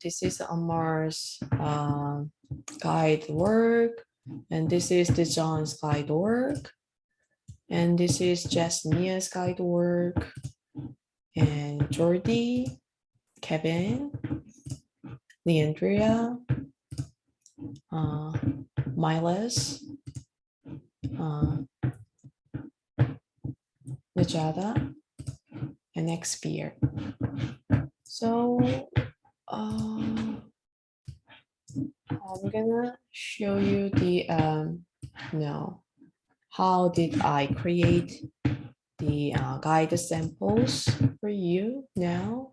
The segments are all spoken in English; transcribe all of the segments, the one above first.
this is Amar's guide work, and this is the John's guide work, and this is Jasnia's guide work, and Jordi, Kevin, Leandria, Miles, Najada, and Xpear. So I'm gonna show you the how did I create the guide samples for you now.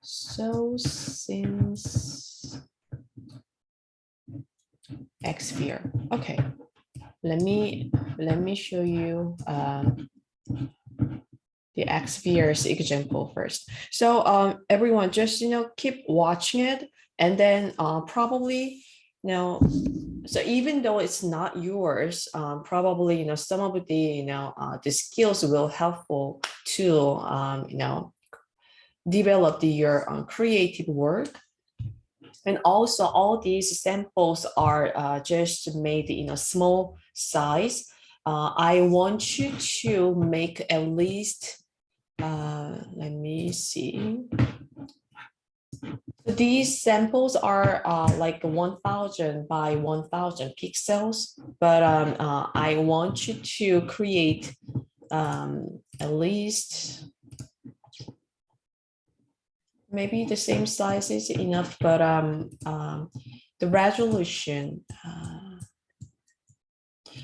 So since Xpear, okay, let me show you the Xpear's example first. So everyone, just keep watching it, and then probably so even though it's not yours, probably some of the the skills will helpful to develop your creative work. And also all these samples are just made in a small size. I want you to make at least let me see. These samples are like 1000 by 1000 pixels, but I want you to create at least maybe the same size is enough, but the resolution,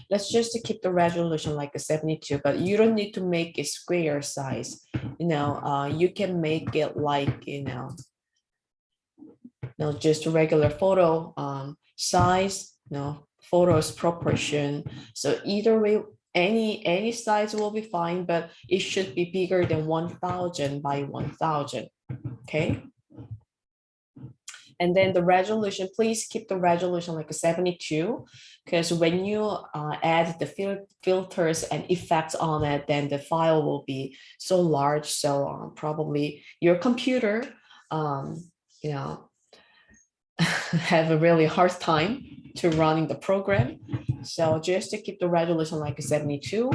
let's just keep the resolution like a 72, but you don't need to make it square size. You can make it like just a regular photo size, photos proportion. So either way, any size will be fine, but it should be bigger than 1000 by 1000. Okay. And then the resolution, please keep the resolution like a 72, because when you add the filters and effects on it, then the file will be so large. So probably your computer, have a really hard time to running the program. So just to keep the resolution like a 72.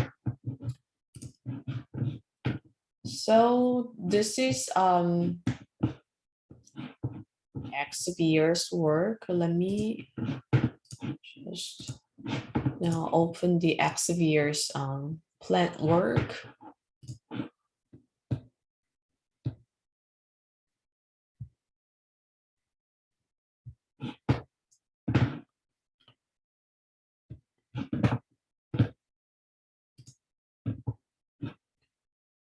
So this is Xpear's work. Let me just now open the Xpear's plant work.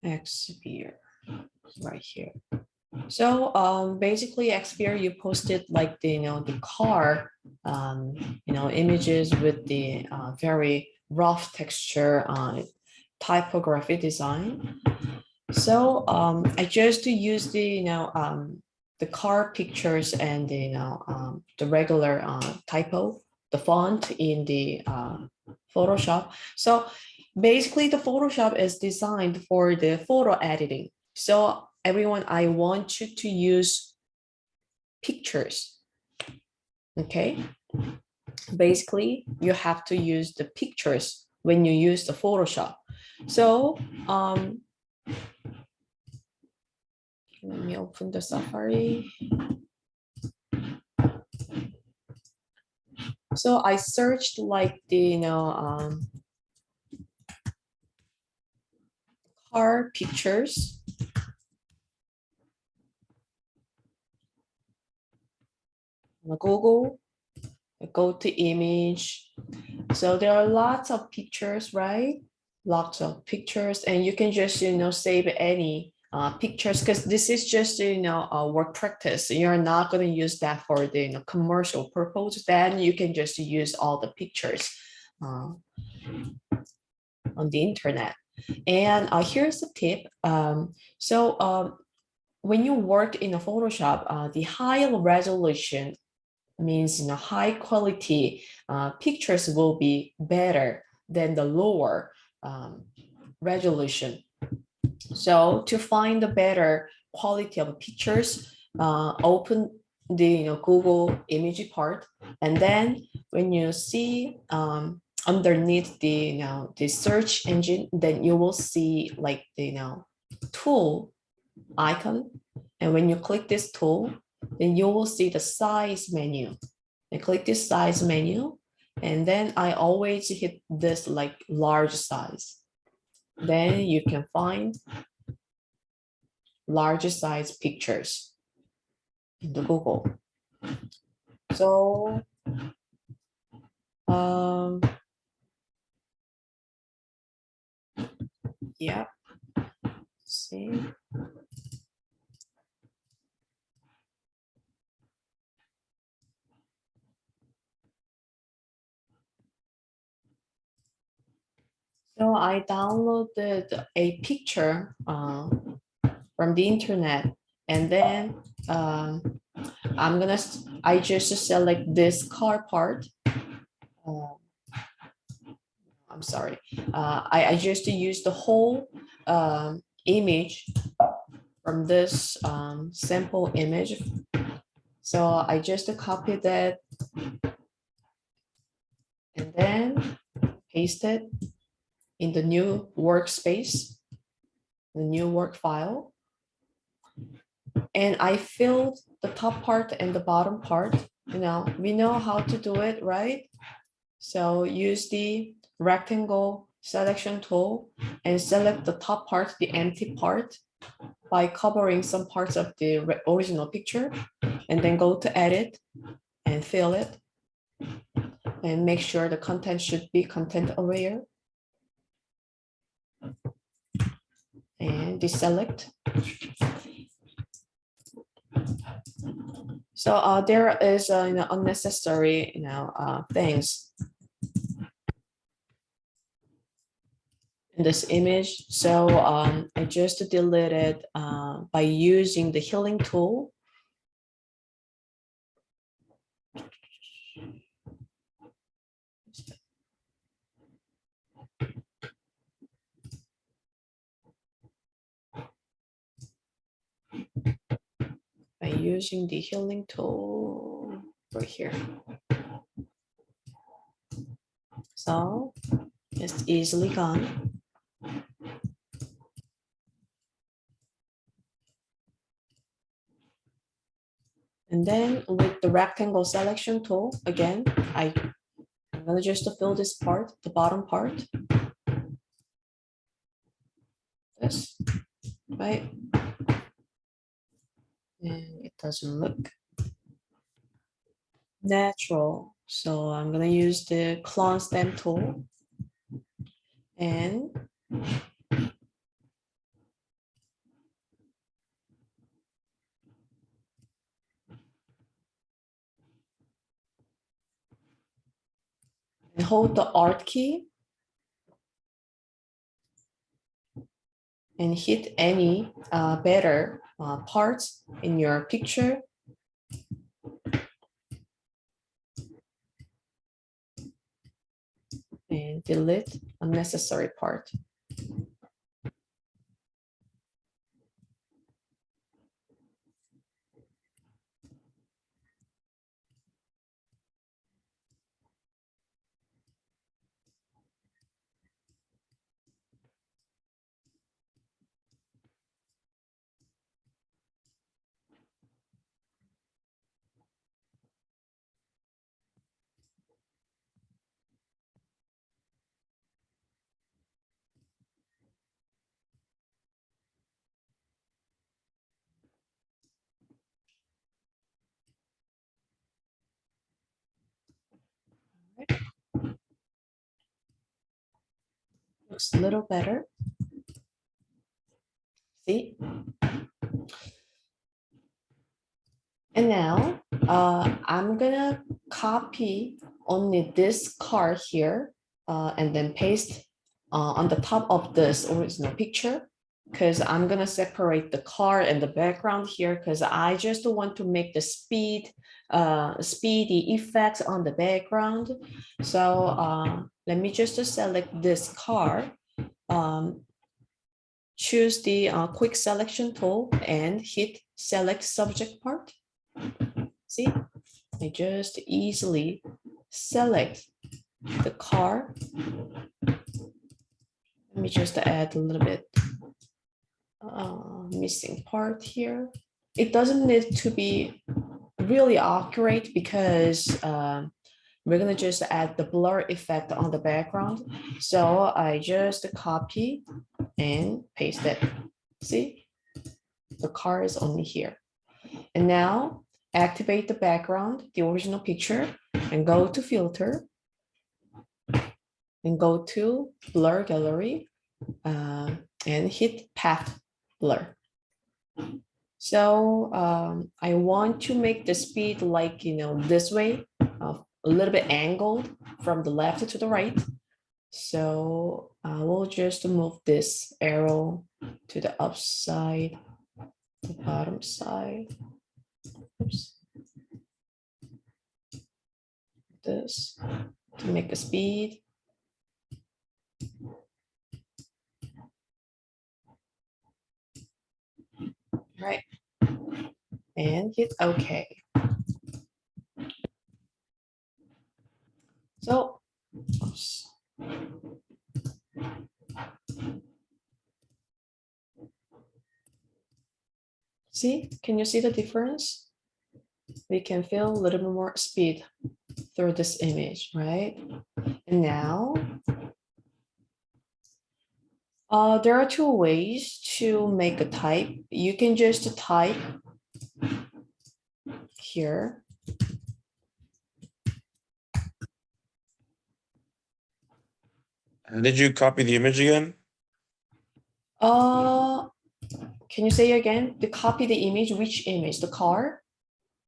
Xpear right here. So basically Xpear, you posted like the the car images with the very rough texture typography design. So I just use the car pictures and the regular typo, the font in the Photoshop. So basically the Photoshop is designed for the photo editing. So everyone, I want you to use pictures. Okay. Basically, you have to use the pictures when you use the Photoshop. So let me open the Safari. So I searched like the car pictures. On Google, I go to image. So there are lots of pictures, right? Lots of pictures, and you can just save any pictures, because this is just a work practice. You're not going to use that for the commercial purpose. Then you can just use all the pictures on the internet. And here's the tip. When you work in a Photoshop, the high resolution means high quality pictures will be better than the lower resolution. So to find the better quality of pictures, open the Google image part, and then when you see underneath the the search engine, then you will see like the tool icon, and when you click this tool, then you will see the size menu. And click this size menu, and then I always hit this like large size. Then you can find larger size pictures in the Google. So yeah, see. So I downloaded a picture from the internet, and then I just select this car part. I'm sorry. I just use the whole image from this sample image. So I just copy that and then paste it in the new workspace, the new work file. And I filled the top part and the bottom part. We know how to do it, right? So use the rectangle selection tool and select the top part, the empty part, by covering some parts of the original picture, and then go to edit and fill it, and make sure the content should be content aware, and deselect. So there is unnecessary things in this image. So I just deleted by using the healing tool. By using the healing tool right here. So it's easily gone. And then with the rectangle selection tool, again, I'm gonna just fill this part, the bottom part. This, right? And it doesn't look natural. So I'm gonna use the clone stamp tool and hold the Alt key and hit any better parts in your picture. And delete unnecessary part. Looks a little better. See? And now I'm gonna copy only this card here and then paste on the top of this original picture, because I'm gonna separate the card and the background here, because I just want to make the speedy effects on the background. So let me just select this card. Choose the quick selection tool and hit select subject part. See, I just easily select the car. Let me just add a little bit missing part here. It doesn't need to be really accurate because we're gonna just add the blur effect on the background. So I just copy and paste it. See, the car is only here. And now activate the background, the original picture, and go to filter and go to blur gallery and hit path blur. So I want to make the speed like, this way, a little bit angled from the left to the right. So I will just move this arrow to the upside, the bottom side. Oops. This to make the speed. Right. And hit OK. So, oops. See, can you see the difference? We can feel a little bit more speed through this image, right? And now, there are two ways to make a type. You can just type here. And did you copy the image again? Can you say again? To copy the image, which image? The car?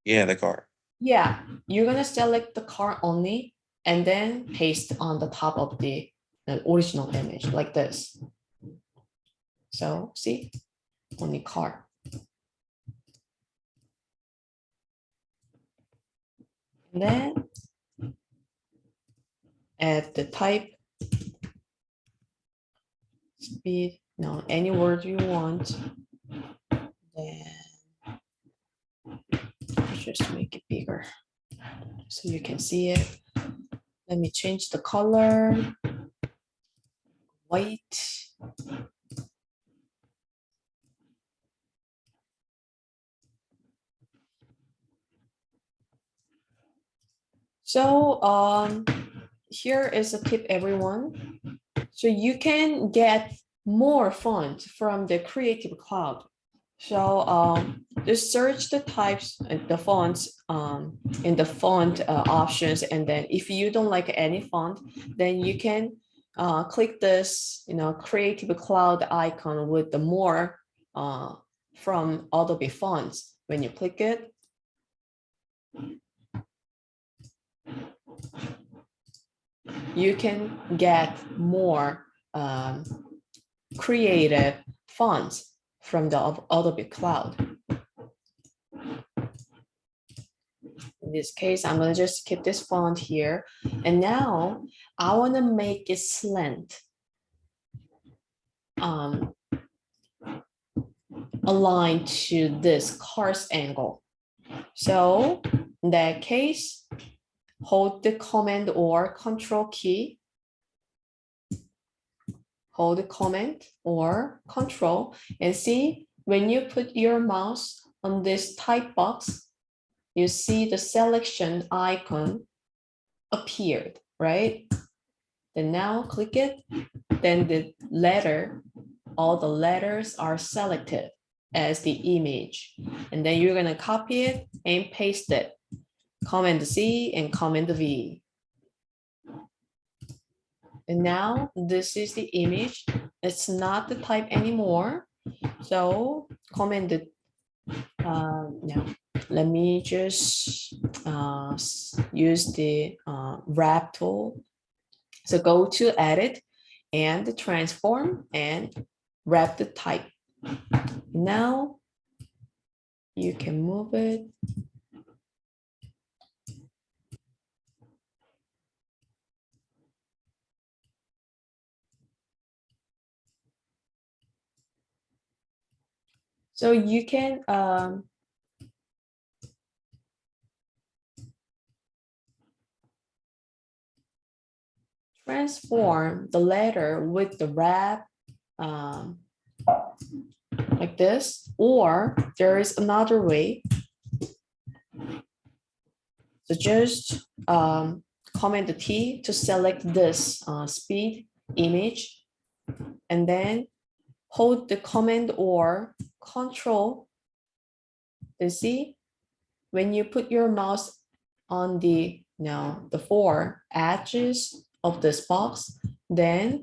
Yeah, the car. Yeah, you're gonna select the car only and then paste on the top of the original image like this. So see, only car. And then add the type, speed, no, any word you want. Then just make it bigger so you can see it. Let me change the color, white. So here is a tip, everyone. So you can get more font from the Creative Cloud. So just search the types, the fonts in the font options, and then if you don't like any font, then you can click this, Creative Cloud icon with the more from Adobe fonts. When you click it, you can get more creative fonts from the Adobe Cloud. In this case, I'm going to just keep this font here. And now I want to make it slant, aligned to this car's angle. So in that case, hold the Command or Control key. Hold the Command or Control and see when you put your mouse on this type box, you see the selection icon appeared, right? Then now click it, then the letter, all the letters are selected as the image. And then you're gonna copy it and paste it. Command C and Command V. And now this is the image. It's not the type anymore. So Command now let me just use the wrap tool. So go to edit and transform and wrap the type. Now you can move it. So you can transform the letter with the wrap like this, or there is another way. So just command the T to select this speed image, and then hold the command or control. You see, when you put your mouse on the the four edges of this box, then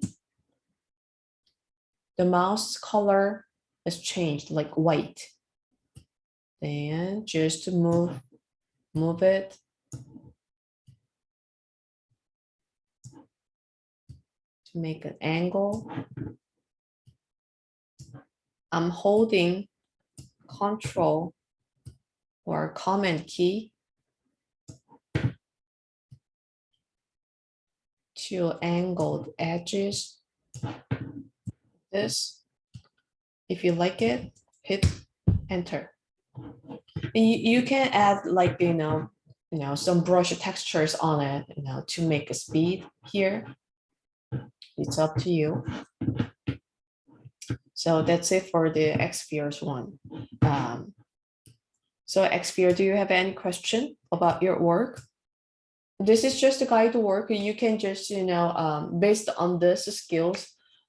the mouse color is changed like white. Then just move it to make an angle. I'm holding Control or Command key to angle the edges. This, if you like it, hit Enter. And you can add like some brush textures on it, to make a speed here. It's up to you. So that's it for the Xperience one. So Xperience, do you have any question about your work? This is just a guide to work. You can just, based on this skills,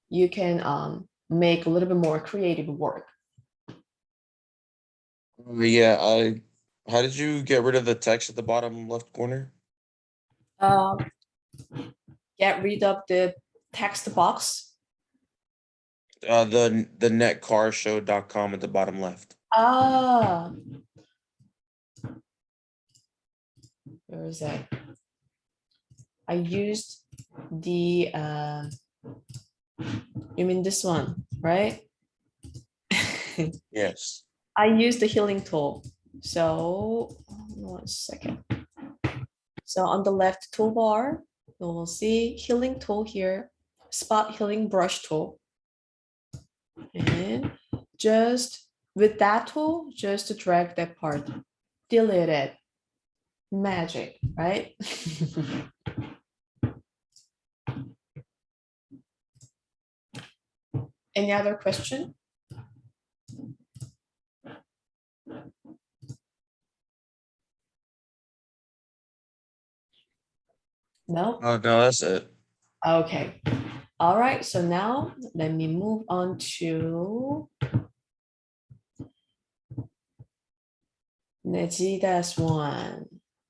you can make a little bit more creative work. Yeah, how did you get rid of the text at the bottom left corner? Get rid of the text box. The netcarshow.com at the bottom left. Ah, where is that? I used the you mean this one, right? Yes. I used the healing tool. So 1 second. So on the left toolbar, you will see healing tool here, spot healing brush tool. And just with that tool, just to drag that part, delete it. Magic, right? Any other question? No? Oh, no, that's it. Okay. All right. So now let me move on to Najida's one.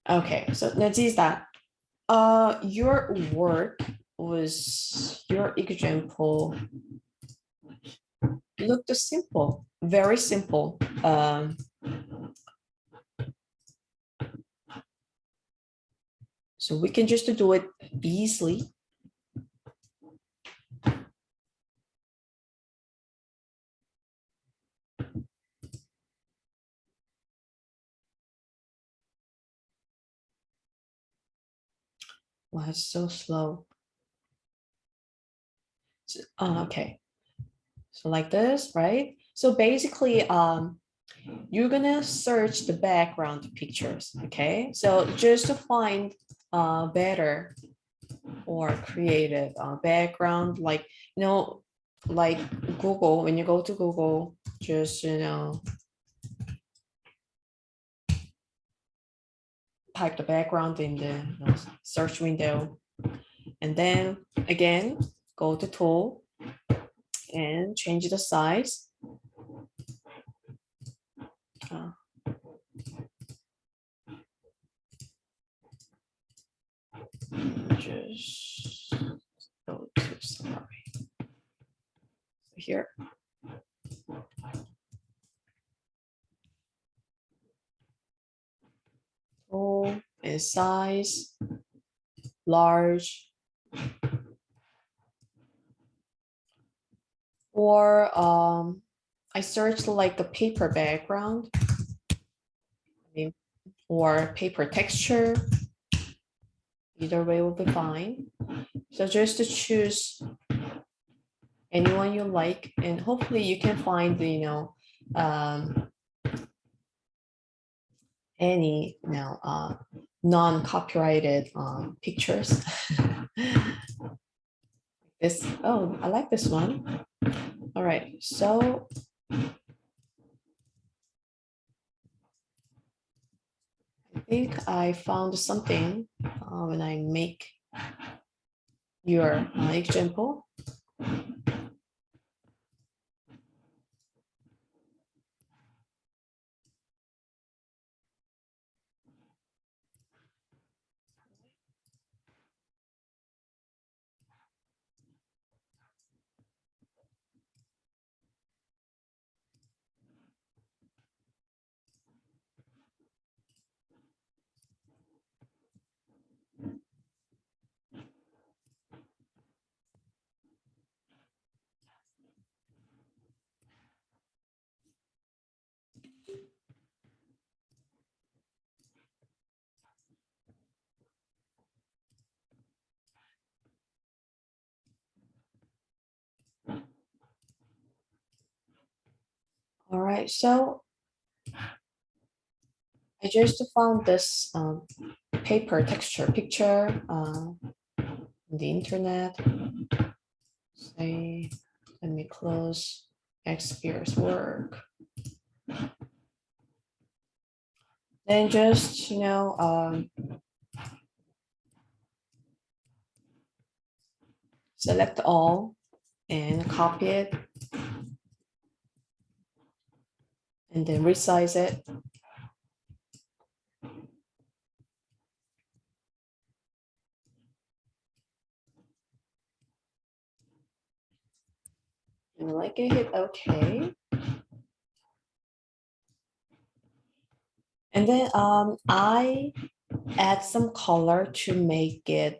Okay. So Najida, your work was your example looked simple, very simple. So we can just do it easily. Why it's so slow? So, okay. So like this, right? So basically, you're gonna search the background pictures, okay? So just to find better or creative background, like, like Google, when you go to Google, just, type the background in the search window. And then again, go to tool and change the size. Just go to summary. Here. Tool and size, large. Or I searched like a paper background, or paper texture. Either way will be fine. So just to choose anyone you like, and hopefully you can find the any non-copyrighted pictures. This, oh, I like this one. All right, so I think I found something when I make your example. All right, so I just found this paper texture picture on the internet. Say, let me close Xpier's work. Then just, select all and copy it. And then resize it. And like I hit OK. And then I add some color to make it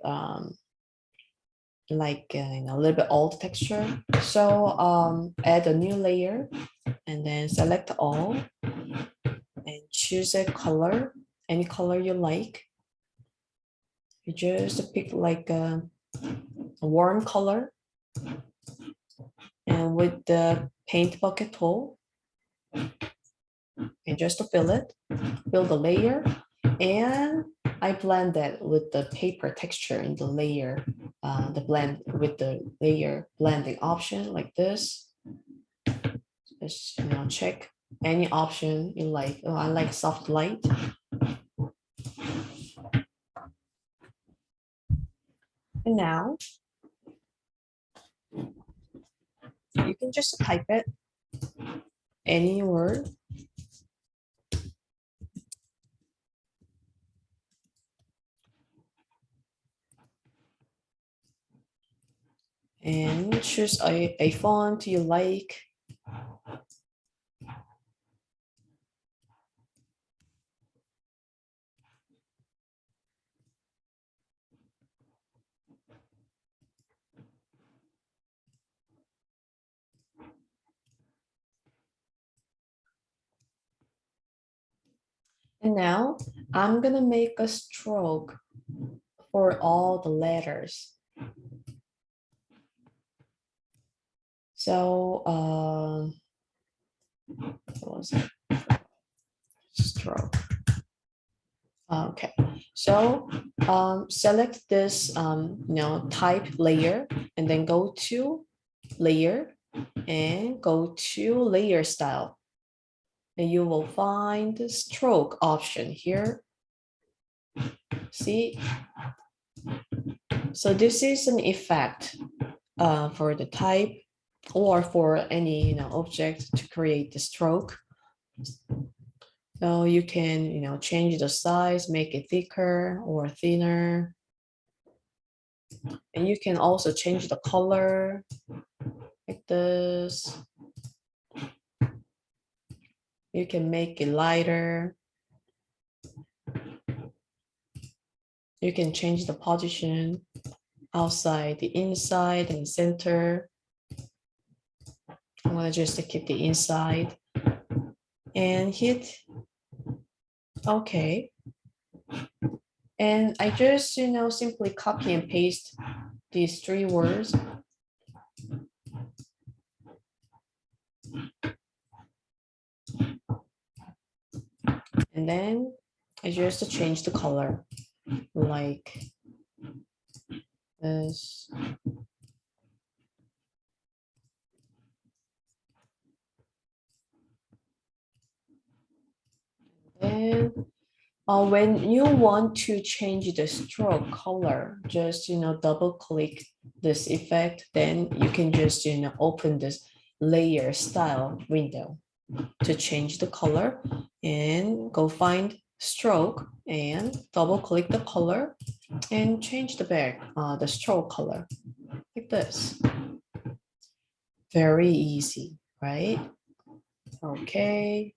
like a little bit old texture. So add a new layer and then select all and choose a color, any color you like. You just pick like a warm color, and with the paint bucket tool, and just to fill it, build a layer, and I blend that with the paper texture in the layer, the blend with the layer blending option like this. Just check any option you like. Oh, I like soft light. And now you can just type it, any word. And choose a font you like. And now I'm gonna make a stroke for all the letters. So what was it? Stroke. Okay, so select this type layer and then go to layer and go to layer style. And you will find the stroke option here. See, so this is an effect for the type or for any object to create the stroke. So you can change the size, make it thicker or thinner. And you can also change the color like this. You can make it lighter. You can change the position outside, the inside, and center. I'm gonna just keep the inside and hit OK. And I just simply copy and paste these three words. And then I just change the color like this. And when you want to change the stroke color, just double click this effect, then you can just open this layer style window to change the color and go find stroke and double click the color and change the stroke color like this. Very easy, right? Okay.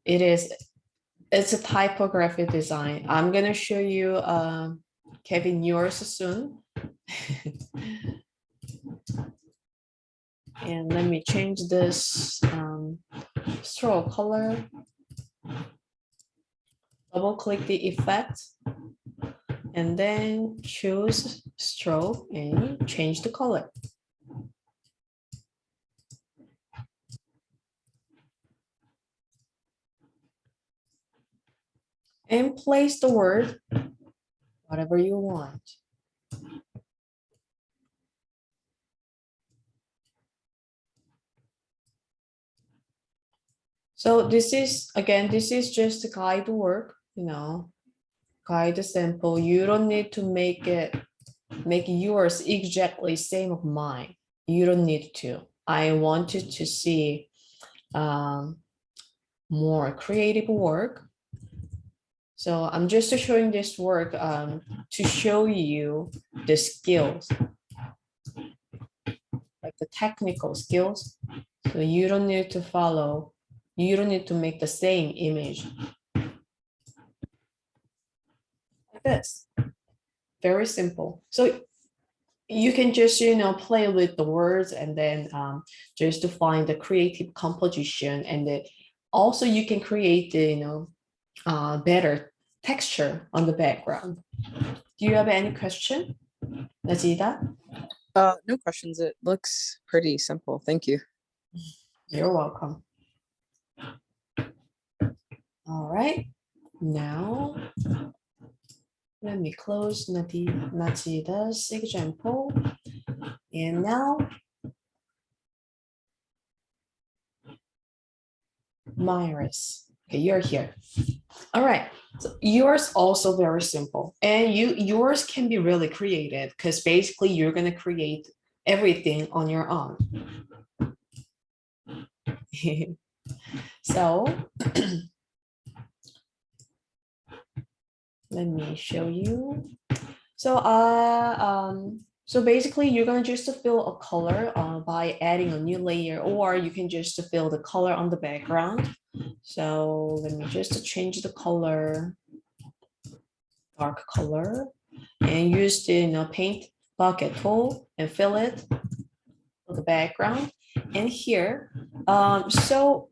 It's a typography design. I'm gonna show you Kevin yours soon. And let me change this stroke color. Double click the effect and then choose stroke and change the color. And place the word whatever you want. So this is just a guide work, guide sample. You don't need to make yours exactly same of mine. You don't need to. I wanted to see more creative work. So I'm just showing this work to show you the skills, like the technical skills. So you don't need to follow, you don't need to make the same image. Like this. Very simple. So you can just, play with the words and then just to find the creative composition, and also you can create the, better texture on the background. Do you have any question, Najida? No questions. It looks pretty simple. Thank you. You're welcome. All right, now let me close Najida's example. And now Myris, okay, you're here. All right, so yours also very simple, and yours can be really creative because basically you're going to create everything on your own. So let me show you. So basically you're going to just fill a color by adding a new layer, or you can just fill the color on the background. So let me just change the color, dark color, and use the paint bucket tool and fill it with the background. And here, so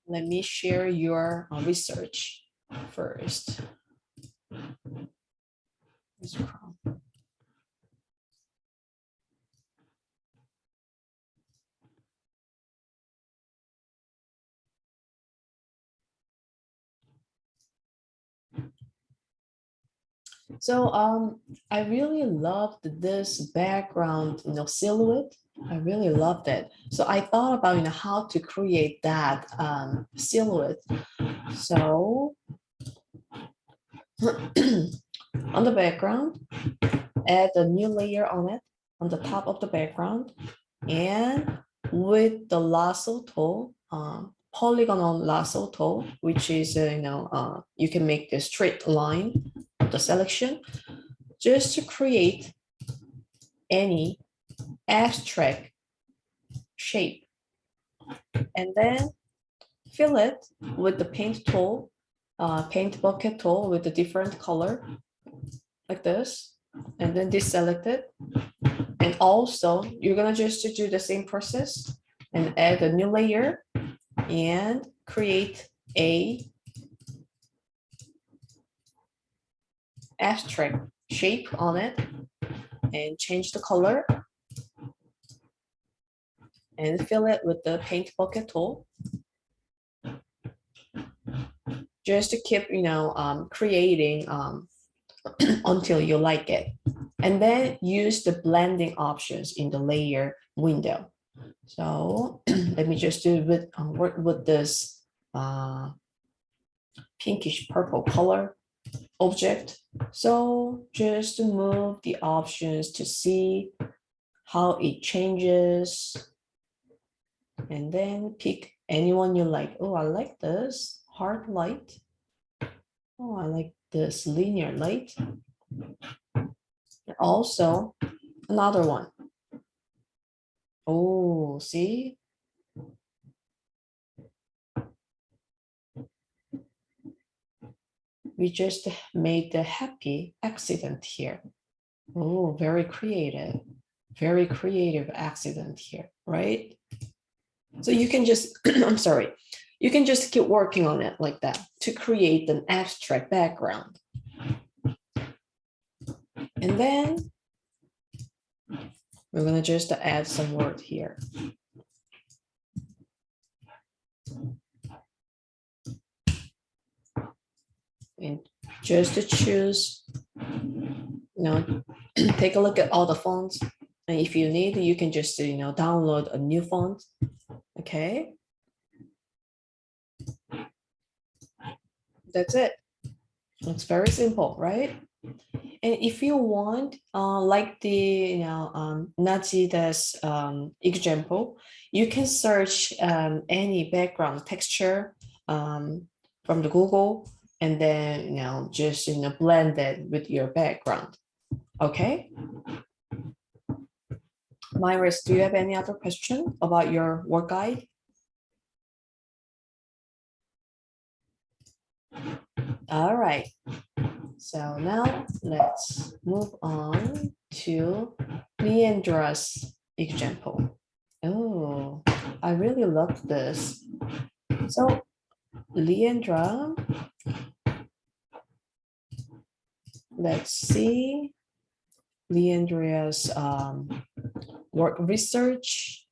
let me share your research first. So I really loved this background, silhouette. I really loved it. So I thought about how to create that silhouette. So on the background, add a new layer on it, on the top of the background, and with the lasso tool, polygonal lasso tool, which is you can make the straight line of the selection, just to create any abstract shape, and then fill it with the paint tool, paint bucket tool with a different color, like this, and then deselect it. And also, you're gonna just do the same process and add a new layer and create a abstract shape on it and change the color. and fill it with the paint bucket tool. Just to keep, creating until you like it. And then use the blending options in the layer window. So let me just do with work with this pinkish purple color object. So just move the options to see how it changes. And then pick anyone you like. Oh, I like this hard light. Oh, I like this linear light. Also, another one. Oh, see? We just made the happy accident here. Oh, very creative accident here, right? So you can just, I'm sorry, you can just keep working on it like that to create an abstract background. And then we're gonna just add some word here. And just to choose, take a look at all the fonts. And if you need, you can just, download a new font. Okay. That's it. It's very simple, right? And if you want, like the, Nazi's example, you can search any background texture from the Google, and then, just, blend it with your background. Okay. Myris, do you have any other question about your work guide? All right. So now let's move on to Leandra's example. Oh, I really love this. So Leandra, let's see Leandra's work research.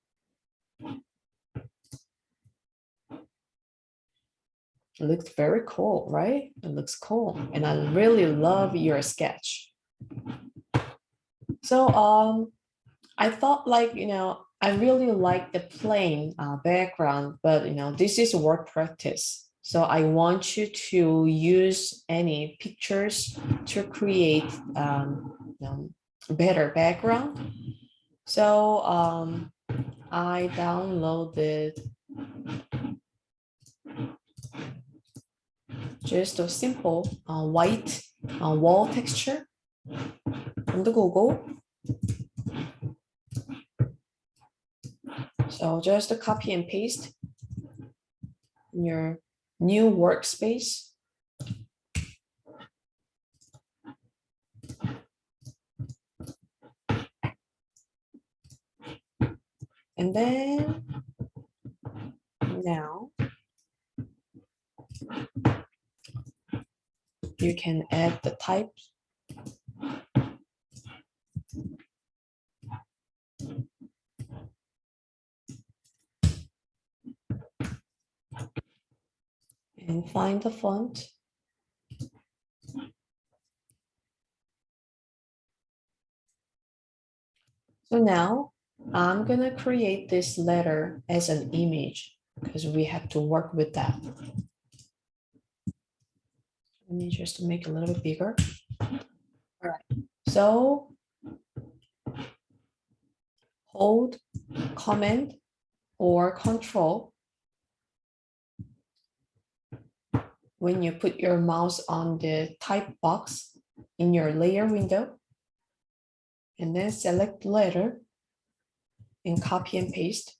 It looks very cool, right? It looks cool. And I really love your sketch. So I thought, like, I really like the plain background, but this is work practice. So I want you to use any pictures to create better background. So I downloaded just a simple white wall texture from the Google. So just copy and paste in your new workspace. And then now you can add the type. And find the font. So now I'm gonna create this letter as an image because we have to work with that. Let me just make it a little bit bigger. All right, so hold Command or Control when you put your mouse on the type box in your layer window, and then select letter and copy and paste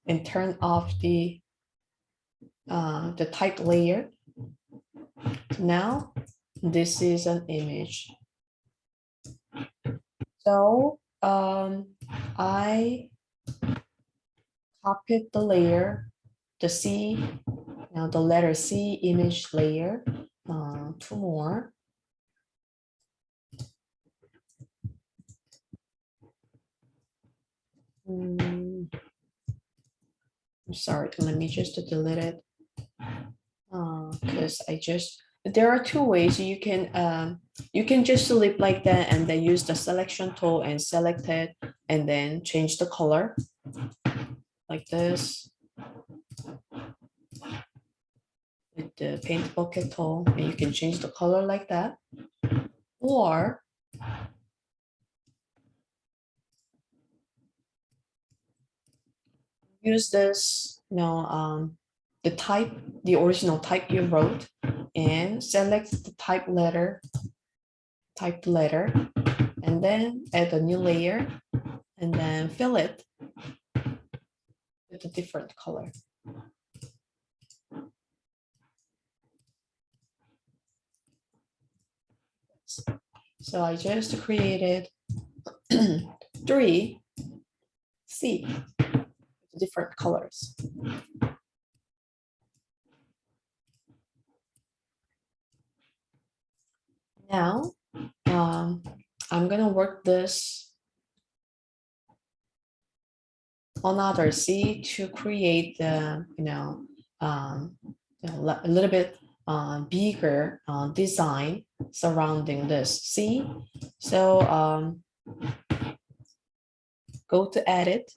and turn off the type layer. Now this is an image. So I copied the layer, the C, now the letter C image layer, two more. I'm sorry, let me just delete it. Because there are two ways you can just select like that and then use the selection tool and select it and then change the color like this with the paint bucket tool, and you can change the color like that, or use this, the original type you wrote, and select the type letter, and then add a new layer, and then fill it with a different color. So I just created 3 C different colors. Now, I'm gonna work this another C to create the, a little bit bigger design surrounding this C. So go to edit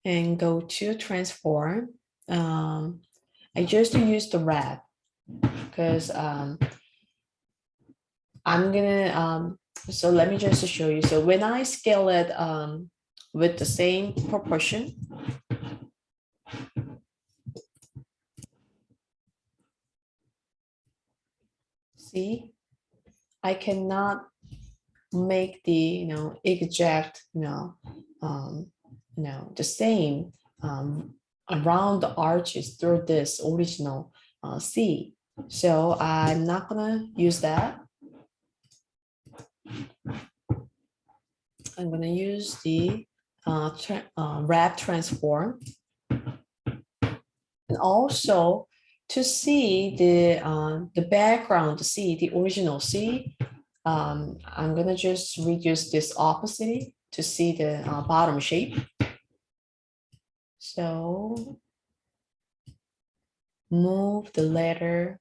and go to transform. I just use the red because I'm gonna so let me just show you. So when I scale it with the same proportion, see, I cannot make the exact the same around the arches through this original C. So I'm not gonna use that. I'm gonna use the wrap transform, and also to see the background C, the original C. I'm gonna just reduce this opacity to see the bottom shape. So move the letter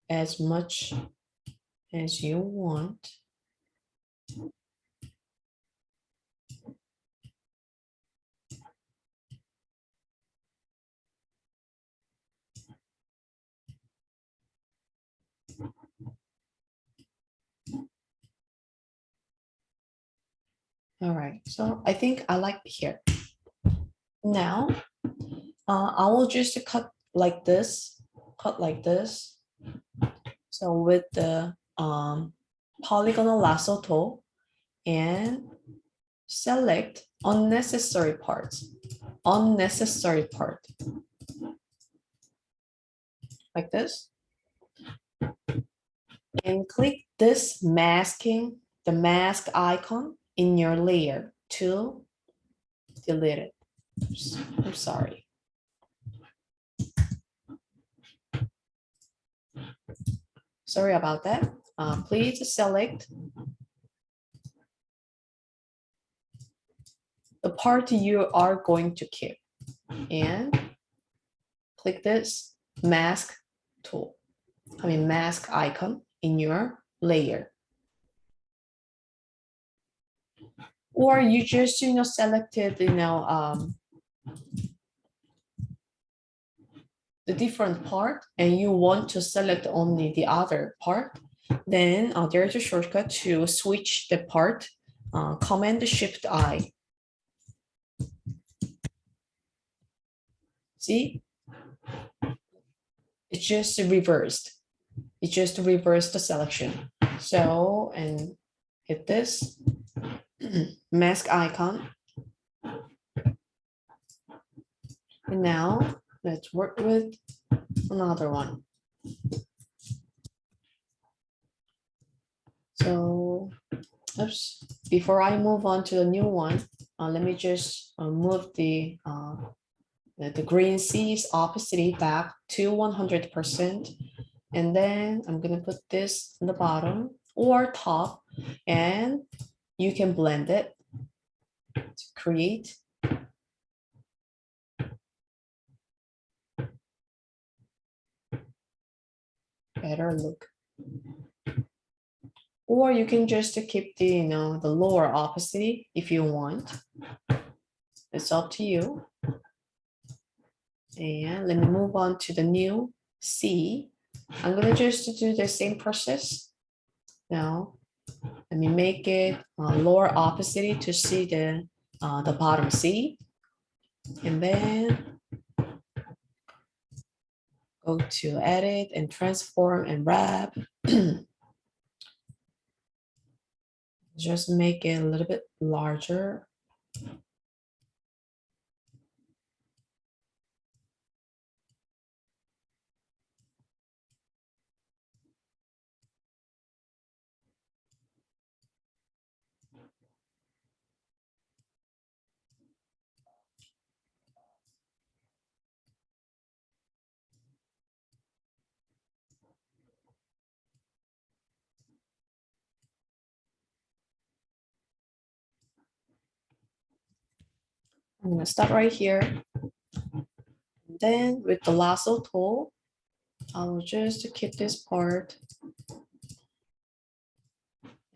as much as you want. All right, so I think I like here. Now, I will just cut like this. So with the polygonal lasso tool and select unnecessary parts, like this. And click this the mask icon in your layer to delete it. Oops, I'm sorry. Sorry about that. Please select the part you are going to keep and click this mask icon in your layer. Or you just selected the different part and you want to select only the other part, then there's a shortcut to switch the part, Command Shift I. See, it's just reversed. It just reversed the selection. So, and hit this mask icon. And now let's work with another one. So, oops, before I move on to the new one, let me just move the green C's opacity back to 100%. And then I'm gonna put this in the bottom or top, and you can blend it to create better look. Or you can just keep the, the lower opacity if you want. It's up to you. And let me move on to the new C. I'm gonna just do the same process. Now, let me make it lower opacity to see the bottom C. And then go to edit and transform and wrap. Just make it a little bit larger. I'm gonna start right here. Then with the lasso tool, I will just keep this part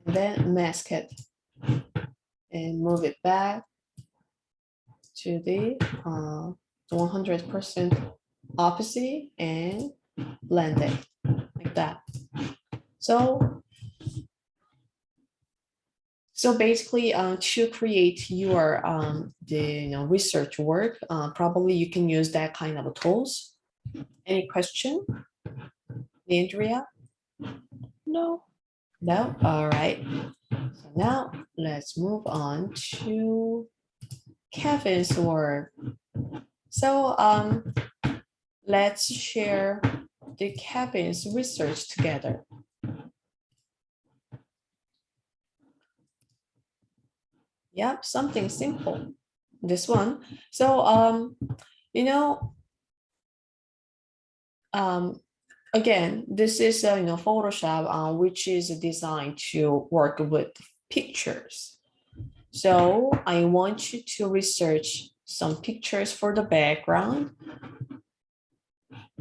and then mask it and move it back to the 100% opacity and blend it like that. So basically, to create your the research work, probably you can use that kind of tools. Any question, Andrea? No. No. All right. So now let's move on to Kevin's work. So let's share the Kevin's research together. Yep, something simple. This one. So again, this is Photoshop, which is designed to work with pictures. So I want you to research some pictures for the background.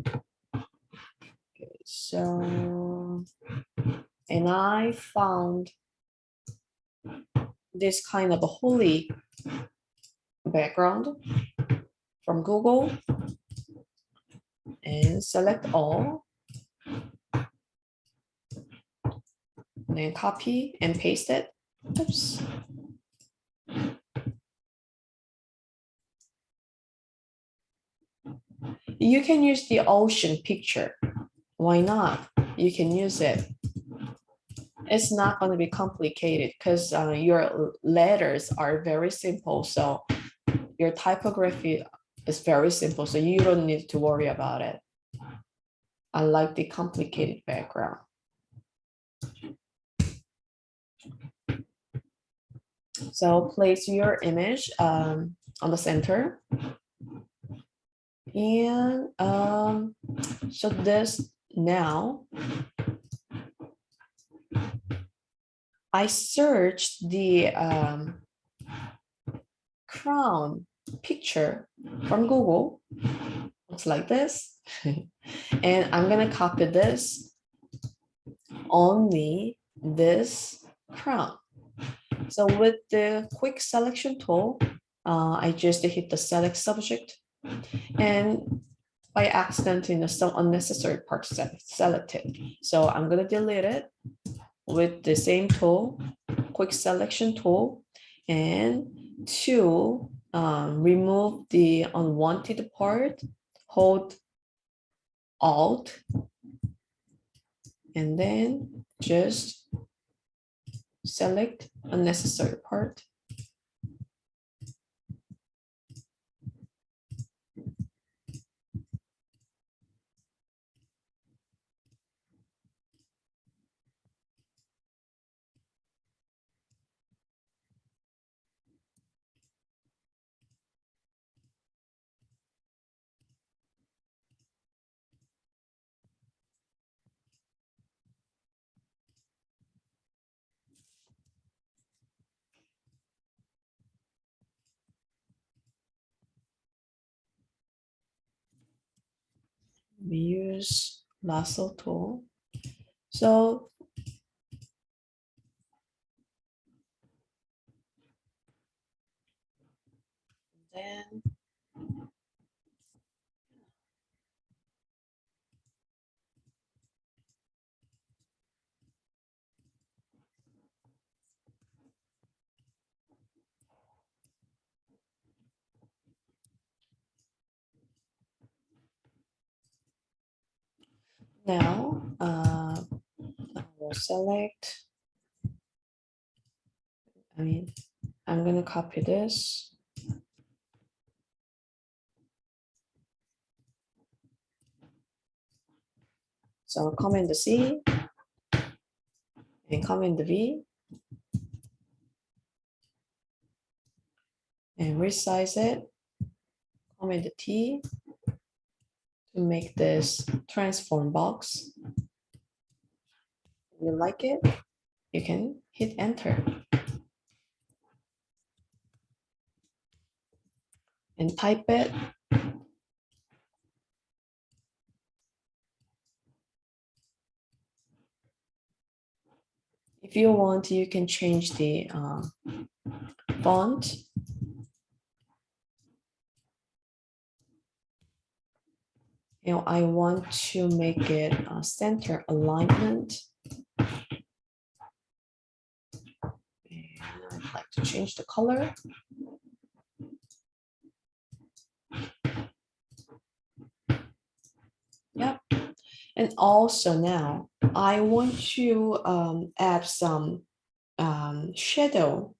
Okay, so, and I found this kind of a holy background from Google and select all. And then copy and paste it. Oops. You can use the ocean picture. Why not? You can use it. It's not going to be complicated because your letters are very simple. So your typography is very simple. So you don't need to worry about it. Unlike the complicated background. So place your image on the center. And so this now, I searched the crown picture from Google. Looks like this. And I'm gonna copy this, only this crown. So with the quick selection tool, I just hit the select subject, and by accident, some unnecessary parts selected. So I'm gonna delete it with the same tool, quick selection tool, and to remove the unwanted part, hold Alt, and then just select unnecessary part. We use lasso tool. So then now I will select, I'm gonna copy this. So comment the C and comment the V and resize it. Comment the T to make this transform box. You like it, you can hit enter. And type it. If you want, you can change the font. You know, I want to make it center alignment. And I'd like to change the color. Yep. And also now I want to add some shadow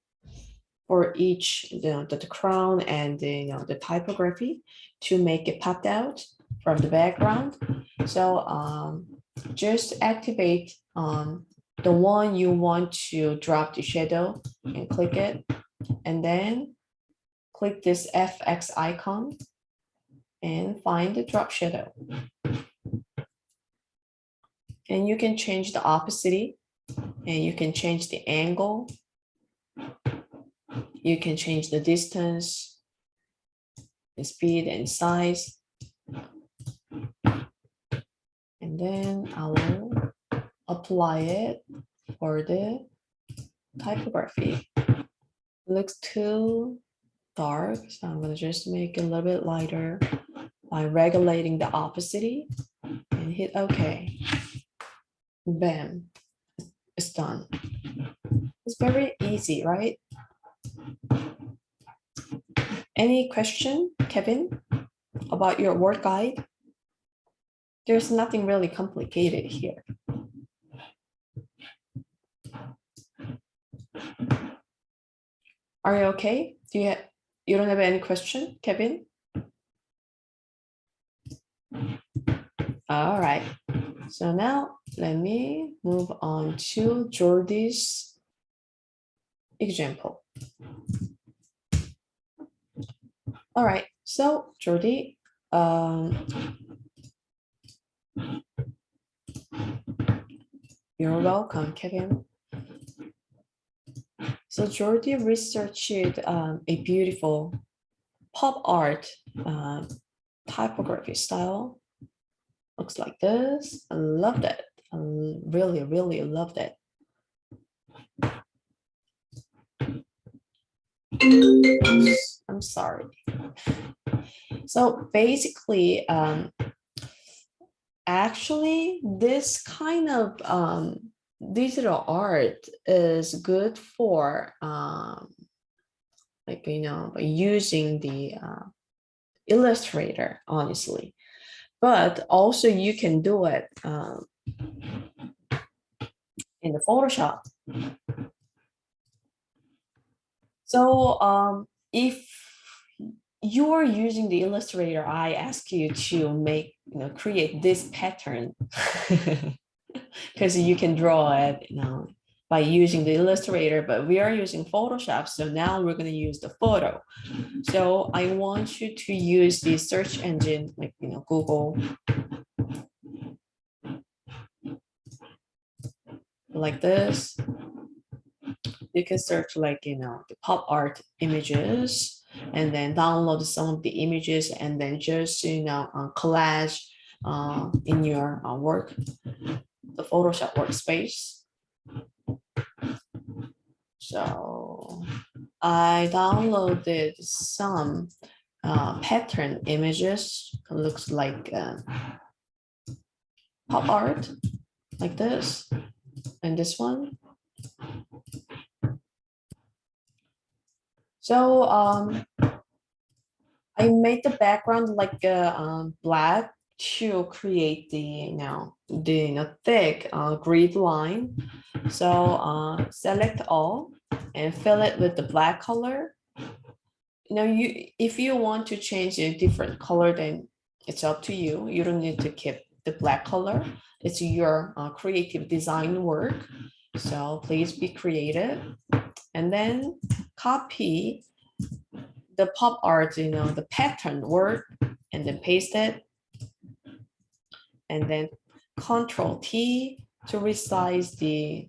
for each the crown and the typography to make it pop out from the background. So just activate the one you want to drop the shadow and click it, and then click this FX icon and find the drop shadow. And you can change the opacity, and you can change the angle. You can change the distance, the speed and size. And then I will apply it for the typography. It looks too dark, so I'm going to just make it a little bit lighter by regulating the opacity and hit OK. Bam, it's done. It's very easy, right? Any question, Kevin, about your work guide? There's nothing really complicated here. Are you okay? You don't have any question, Kevin? All right. So now let me move on to Jordi's example. All right. So Jordi, you're welcome, Kevin. So Jordi researched a beautiful pop art typography style. Looks like this. I love that. I really, really love that. I'm sorry. So basically, actually, this kind of digital art is good for like using the Illustrator, honestly. But also you can do it in the Photoshop. So if you're using the Illustrator, I ask you to make, create this pattern because you can draw it, by using the Illustrator, but we are using Photoshop. So now we're going to use the photo. So I want you to use the search engine, like, Google, like this. You can search like, the pop art images, and then download some of the images, and then just, collage in your work. the Photoshop workspace. So I downloaded some pattern images. It looks like pop art, like this, and this one. So I made the background like black to create the thick grid line. So select all and fill it with the black color. If you want to change a different color, then it's up to you. You don't need to keep the black color. It's your creative design work. So please be creative. And then copy the pop art, the pattern word, and then paste it. And then Control T to resize the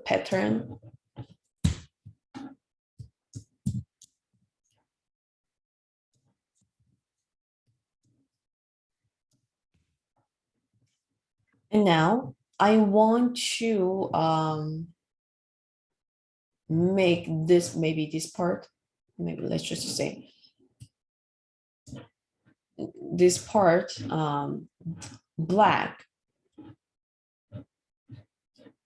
pattern. And now I want to make this, maybe this part, maybe let's just say this part black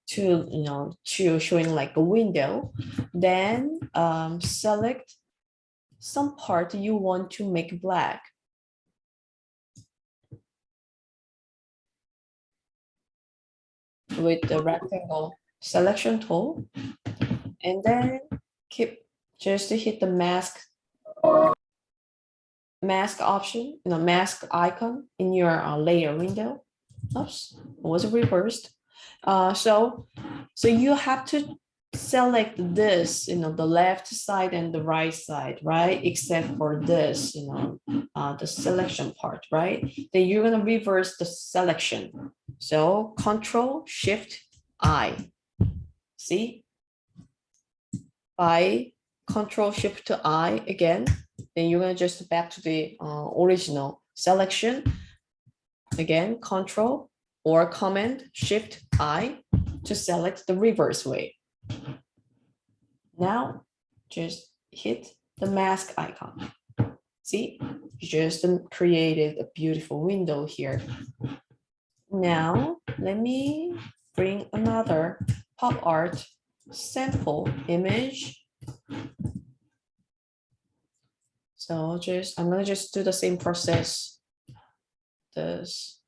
to showing like a window. Then select some part you want to make black. With the rectangle selection tool, and then just hit the mask option, mask icon in your layer window. Oops, it was reversed. So you have to select this, the left side and the right side, right? Except for this, the selection part, right? Then you're gonna reverse the selection. So Control Shift I. See? By Control Shift I again, then you're gonna just back to the original selection. Again, Control or Command Shift I to select the reverse way. Now just hit the mask icon. See, you just created a beautiful window here. Now let me bring another pop art sample image. So I'm gonna just do the same process. This.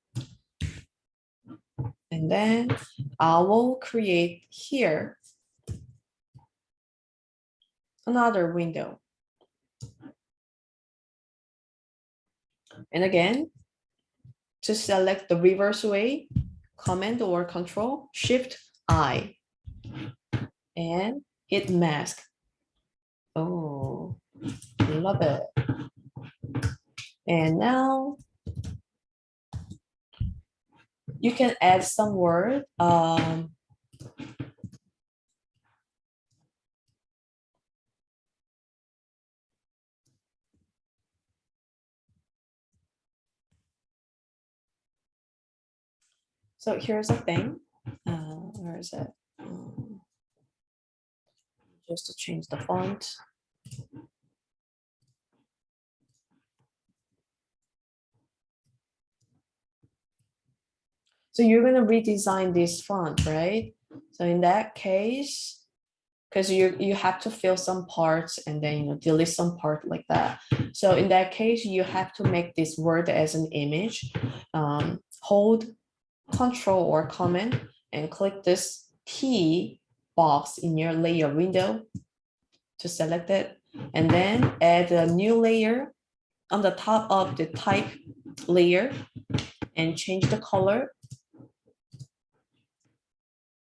And then I will create here another window. And again, to select the reverse way, Command or Control Shift I and hit mask. Oh, love it. And now you can add some word. So here's the thing. Where is it? Just to change the font. So you're going to redesign this font, right? So in that case, because you have to fill some parts and then delete some part like that. So in that case, you have to make this word as an image. Hold Control or Command and click this T box in your layer window to select it, and then add a new layer on the top of the type layer and change the color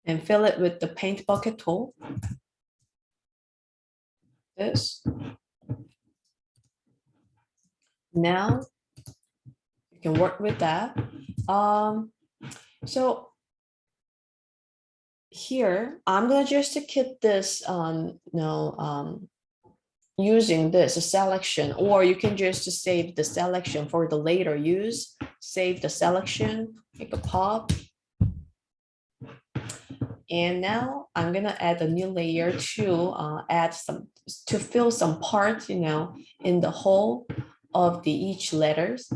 and fill it with the paint bucket tool. This. Now you can work with that. So here I'm gonna just keep this using this selection, or you can just save the selection for the later use. Save the selection, make a pop, And now I'm gonna add a new layer to to fill some parts, in the whole of the each letters.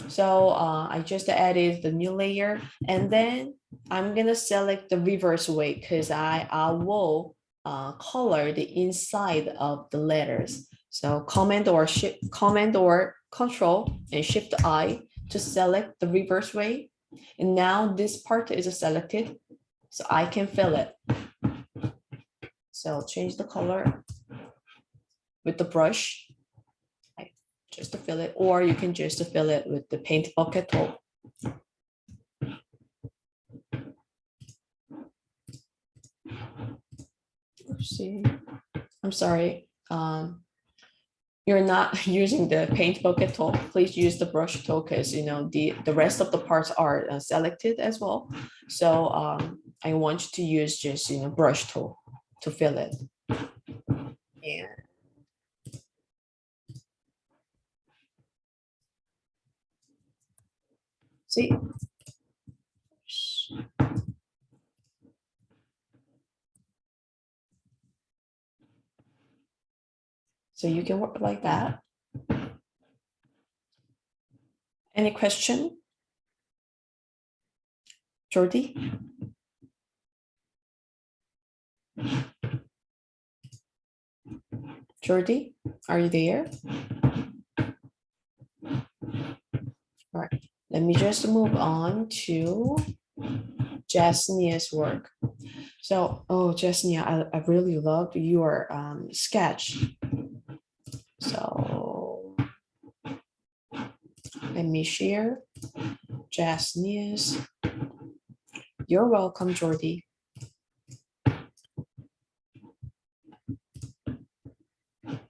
So I just added the new layer, and then I'm gonna select the reverse way because I will color the inside of the letters. So Command or Control and Shift I to select the reverse way. And now this part is selected, so I can fill it. So change the color with the brush, just to fill it, or you can just fill it with the paint bucket tool. See, I'm sorry. You're not using the paint bucket tool. Please use the brush tool because the rest of the parts are selected as well. So I want you to use just brush tool to fill it. And see. So you can work like that. Any question? Jordi? Jordi, are you there? All right, let me just move on to Jasnia's work. So, oh, Jasnia, I really loved your sketch. So let me share Jasnia's. You're welcome, Jordi.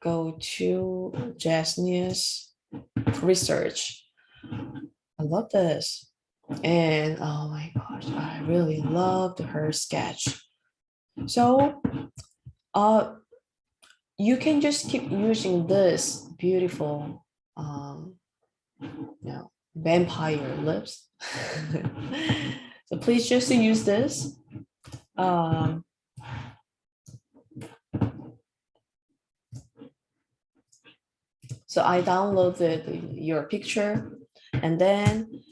Go to Jasnia's research. I love this. And oh my gosh, I really loved her sketch. So you can just keep using this beautiful vampire lips. So please just use this. So I downloaded your picture, and then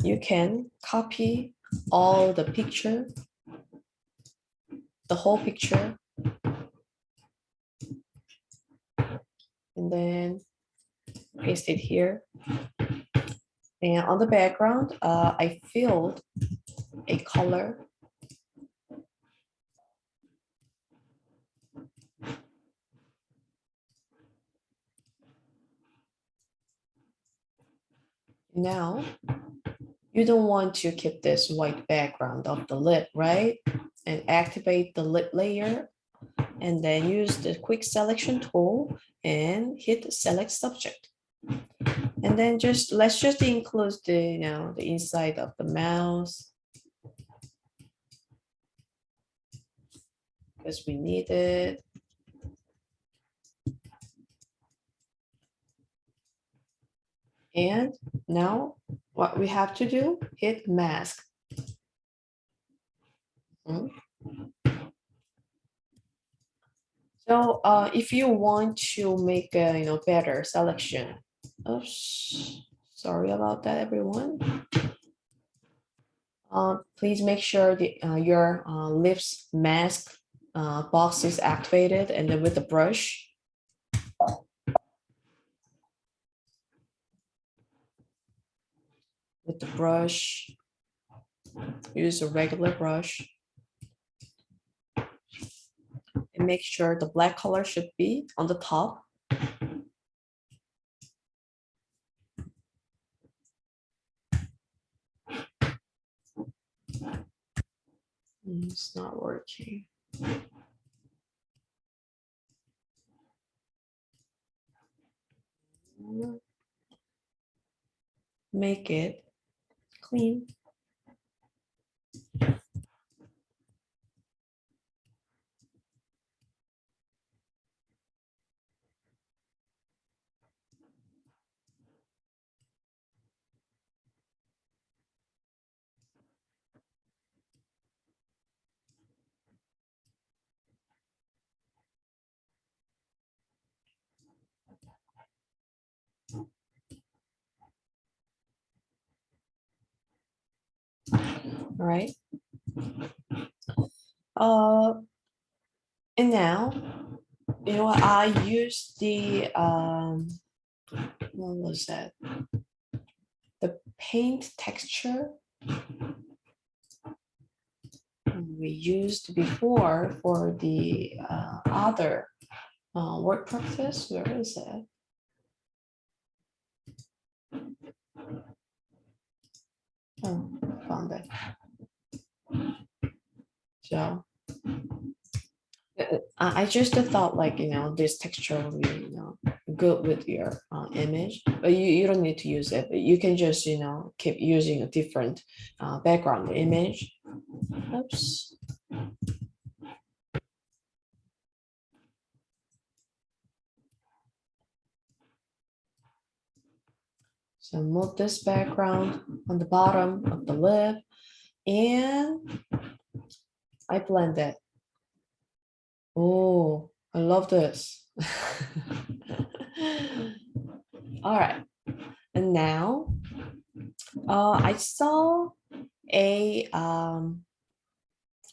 you can copy all the picture, the whole picture, and then paste it here. And on the background, I filled a color. Now, you don't want to keep this white background of the lid, right? And activate the lid layer, and then use the quick selection tool and hit select subject. And then let's just include the inside of the mouse, because we need it. And now what we have to do, hit mask. So if you want to make a better selection, oops, sorry about that, everyone. Please make sure your lips mask box is activated, and then with the brush, use a regular brush, and make sure the black color should be on the top. It's not working. Make it clean. right? And now, you know what, I use the, what was that? The paint texture we used before for the other word practice. Where is it? Oh, found it. So I just thought like, you know, this texture will be, you know, good with your image, but you don't need to use it. You can just, you know, keep using a different background image. Oops. So move this background on the bottom of the lip and I blend it. Oh, I love this. All right. And now I saw a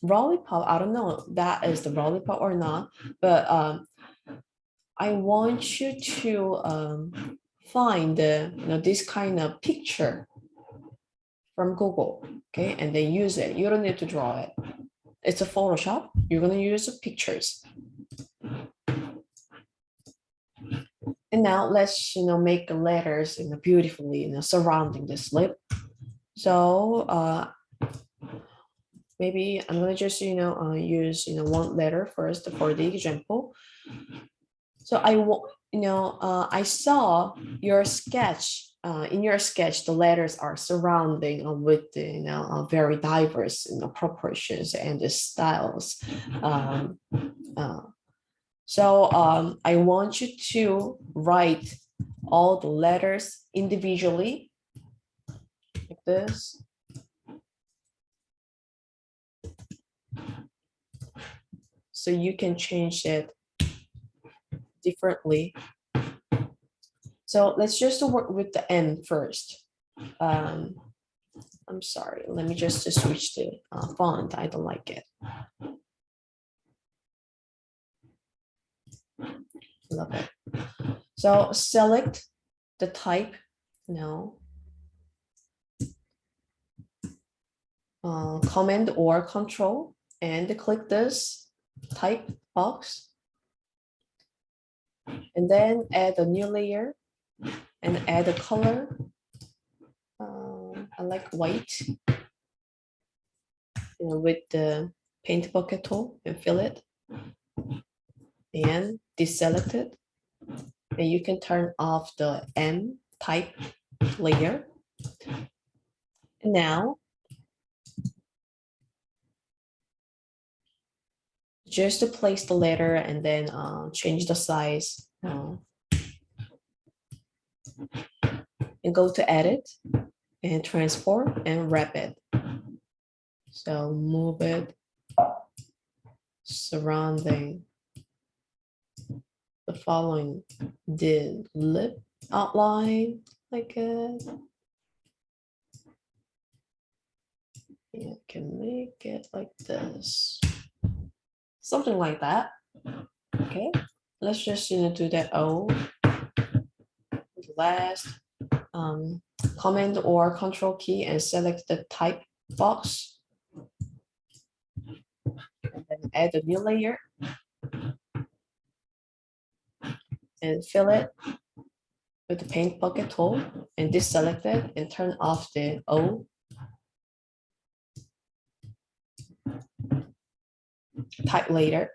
lollipop. I don't know if that is the lollipop or not, but I want you to find the, you know, this kind of picture from Google, okay, and then use it. You don't need to draw it. It's a Photoshop. You're gonna use the pictures. And now let's, you know, make the letters, you know, beautifully, you know, surrounding this lip. So maybe I'm gonna just, you know, use, you know, one letter first for the example. So I want, you know, I saw your sketch. In your sketch, the letters are surrounding with the, you know, very diverse, you know, proportions and the styles. So I want you to write all the letters individually, like this. So you can change it differently. So let's just work with the N first. I'm sorry, let me just switch the font. I don't like it. Love it. So select the type, no. Command or Control and click this type box. And then add a new layer and add a color. I like white, you know, with the paint bucket tool and fill it and deselect it. And you can turn off the M type layer. And now just to place the letter and then change the size and go to edit and transform and wrap it. So move it surrounding the following the lip outline like it. You can make it like this, something like that. Okay, let's just, you know, do that O. Last Command or Control key and select the type box. And then add a new layer and fill it with the paint bucket tool and deselect it and turn off the O. Type later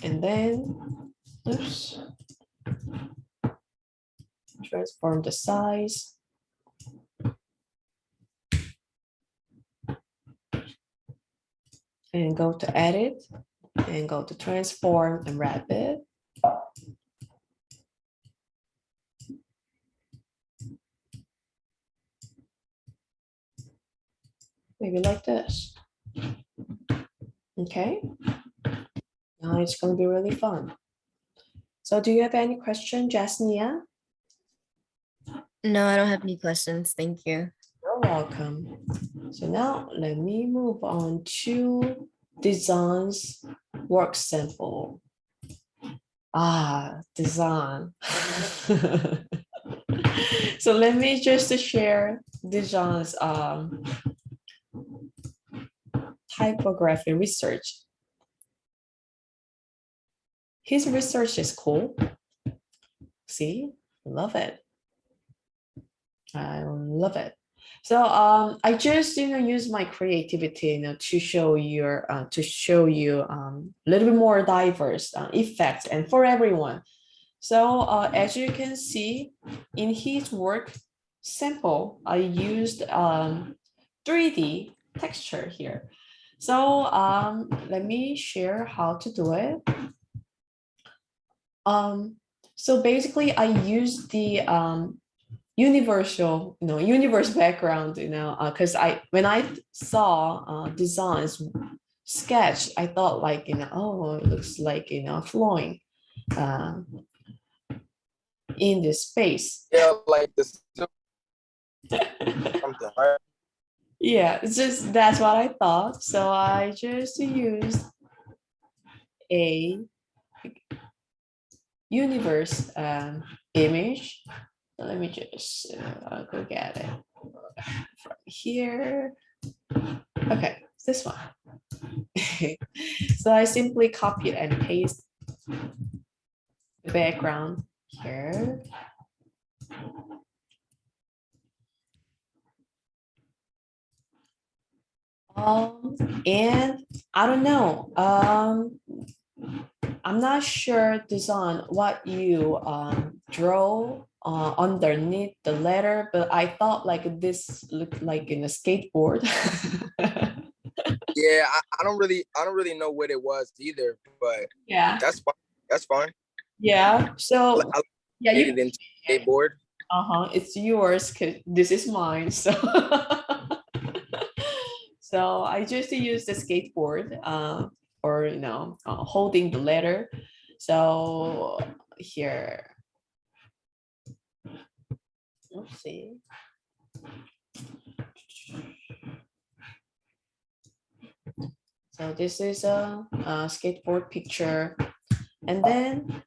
and then oops, transform the size. And go to edit and go to transform and wrap it. Maybe like this. Okay. Now it's going to be really fun. So do you have any question, Jasnia? No, I don't have any questions. Thank you. No You're welcome. So now let me move on to designs work sample. Design. So let me just share Dijon's typography research. His research is cool. See, love it. I love it. So I just use my creativity to show you a little bit more diverse effects and for everyone. So as you can see in his work sample, I used 3D texture here. So let me share how to do it. So basically I used the universe background, because when I saw designs sketch, I thought like, oh, it looks like, flowing in this space. Yeah, like this something, right? Yeah, it's just that's what I thought. So I just used a universe image. So let me just go get it from here. Okay, it's this one. So I simply copy and paste the background here. And I don't know. I'm not sure, Design, what you draw underneath the letter, but I thought like this looked like in a skateboard. Yeah, I don't really know what it was either, but Yeah. that's fine. That's fine. Yeah. So I yeah, made you. it into skateboard. It's yours because this is mine. So. So I just use the skateboard or holding the letter. So here, let's see. So this is a skateboard picture, and then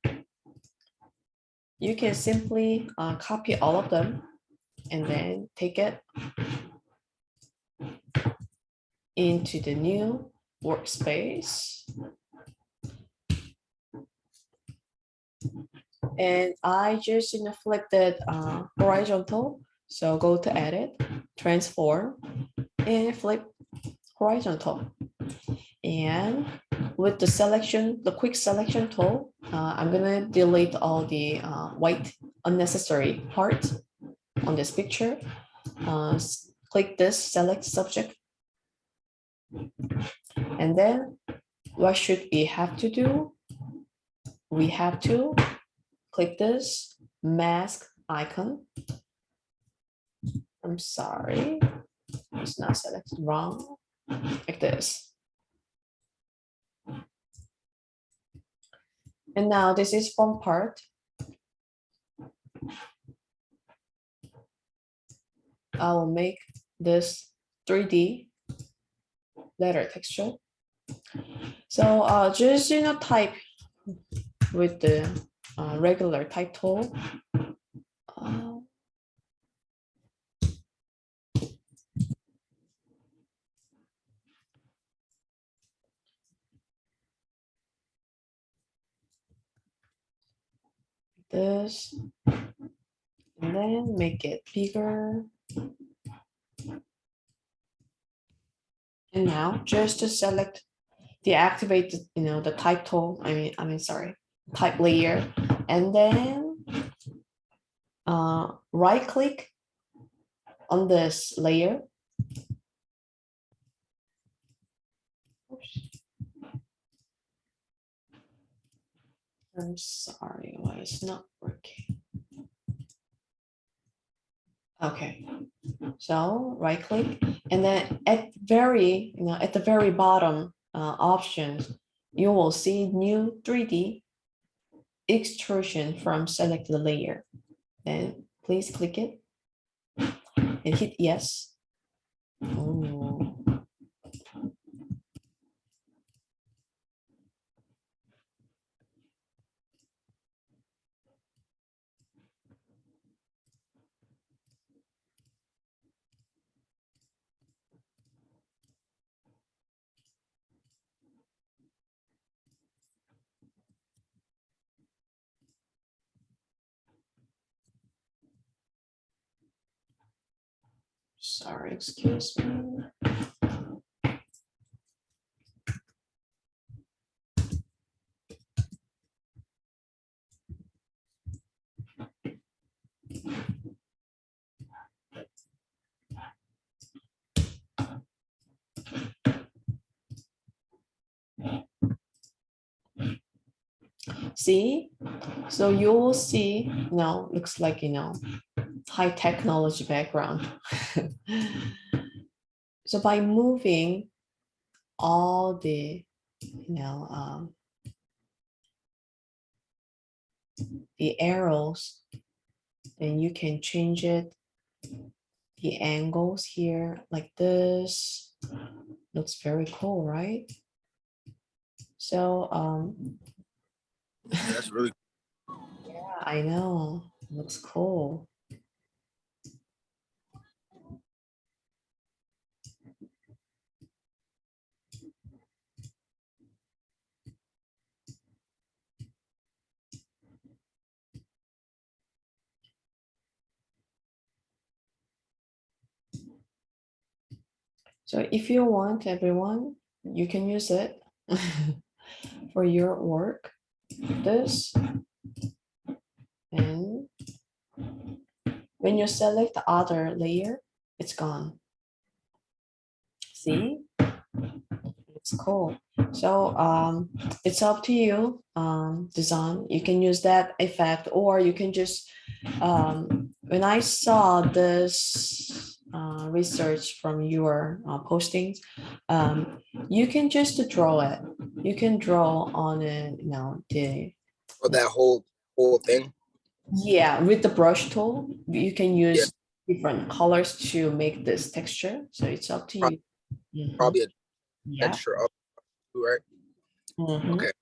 you can simply copy all of them and then take it into the new workspace. And I just flipped horizontal. So go to edit, transform, and flip horizontal. And with the selection, the quick selection tool, I'm gonna delete all the white unnecessary parts on this picture. Click this, select subject. And then what should we have to do? We have to click this mask icon. I'm sorry, it's not selected, wrong, like this. And now this is fun part. I will make this 3D letter texture. So just type with the regular type tool. This, and then make it bigger. And now just to select, deactivate the type tool. Sorry, type layer, and then right click on this layer. Oops. I'm sorry, why it's not working? Okay, so right click, and then at the very bottom options, you will see new 3D extrusion from select the layer. Then please click it and hit yes. Oh. Sorry, excuse me. See, so you will see, looks like, high technology background. So by moving all the arrows, then you can change it, the angles here like this. Looks very cool, right? So That's really yeah, I know, looks cool. So if you want, everyone, you can use it for your work. This, and when you select the other layer, it's gone. See, it's cool. So it's up to you, design. You can use that effect, or you can just when I saw this research from your postings, you can just draw it. You can draw on it, for that whole thing. yeah, with the brush tool, you can Yeah, use different colors to make this texture. So it's up to you. Mhm. probably a Yeah. texture up, right? Mhm. Okay,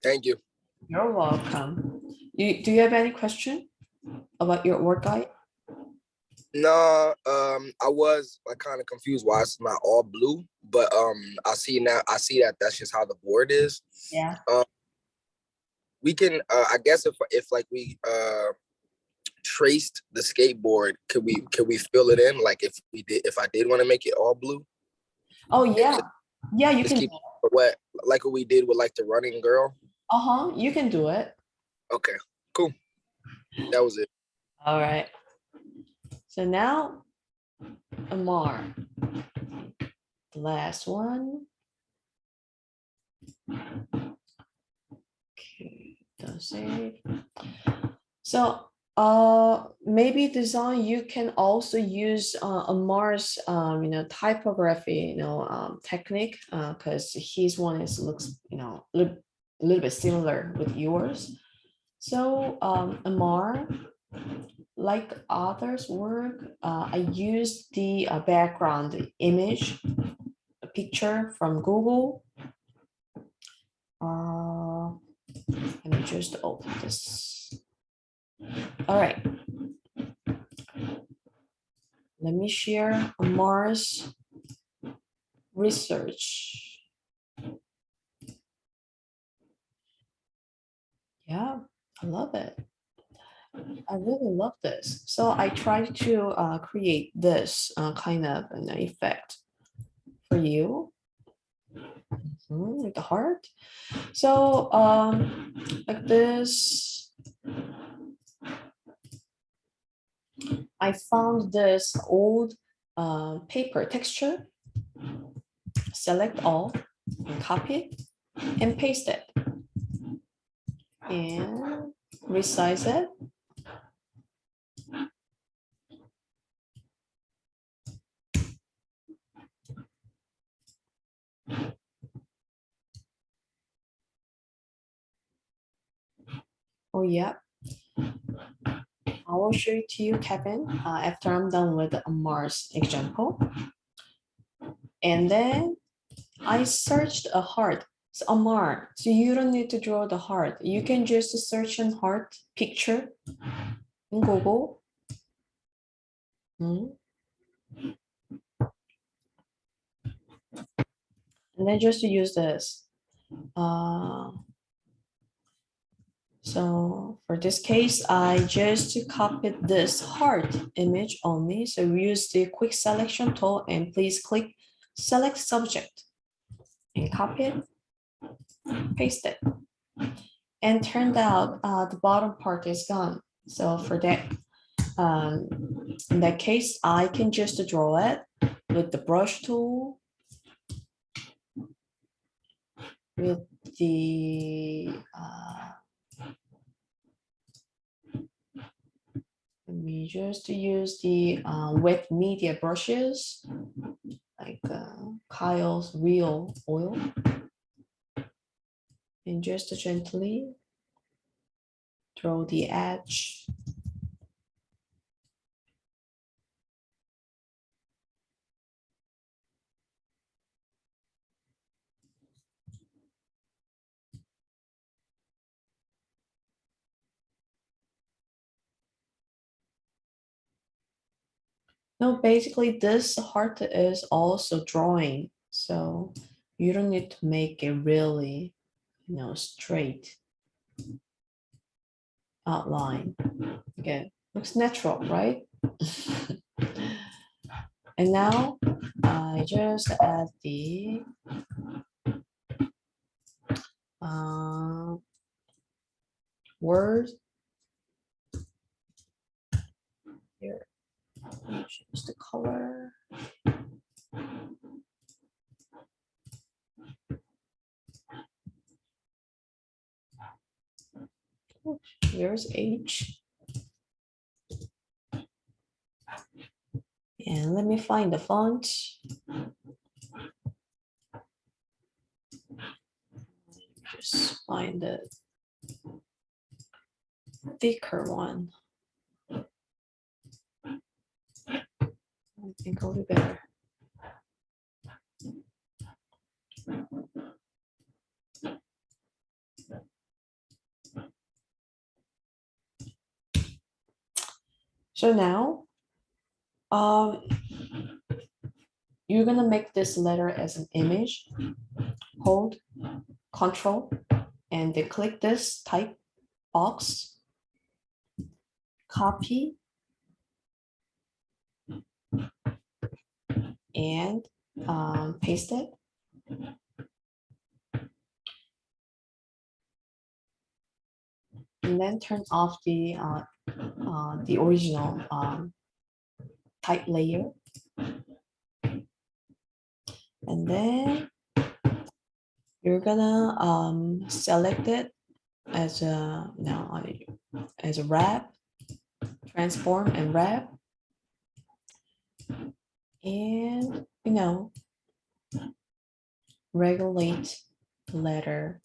thank you. You're welcome. Do you have any question about your work guide? No, I was like kind of confused why it's not all blue, but I see now. I see that that's just how the board is. Yeah. We can, I guess, if like we traced the skateboard, could we fill it in? Like if I did want to make it all blue, Oh and yeah. Yeah, you just can. keep it wet, like what we did with like the running girl. Uh-huh. You can do it. Okay, cool. That was it. All right. So now Amar, the last one. Okay, does it. So maybe design, you can also use Amar's typography technique, because his one looks a little bit similar with yours. So Amar, like others work, I use the background image, a picture from Google. Let me just open this. All right. Let me share Mars research. Yeah, I love it. I really love this. So I tried to create this kind of an effect for you. With the heart. So like this, I found this old paper texture, select all, and copy it, and paste it. And resize it. Oh yeah. I will show it to you, Kevin, after I'm done with the Mars example. And then I searched a heart. So Amar, so you don't need to draw the heart. You can just search on heart picture in Google. And then just use this. So for this case, I just copied this heart image only. So use the quick selection tool and please click select subject and copy it, paste it. And turned out the bottom part is gone. So for that, in that case, I can just draw it with the brush tool, with the let me just use the wet media brushes, like Kyle's Real Oil, and just gently draw the edge. No, basically this heart is also drawing, so you don't need to make it really, straight outline. Okay, looks natural, right? And now I just add the word here. Choose the color. Here's H. And let me find the font. Just find the thicker one. I think it'll be better. So now, you're gonna make this letter as an image. Hold Control and then click this type box. Copy and paste it. And then turn off the original type layer. And then you're gonna select it as a as a wrap, transform and wrap, and regulate the letter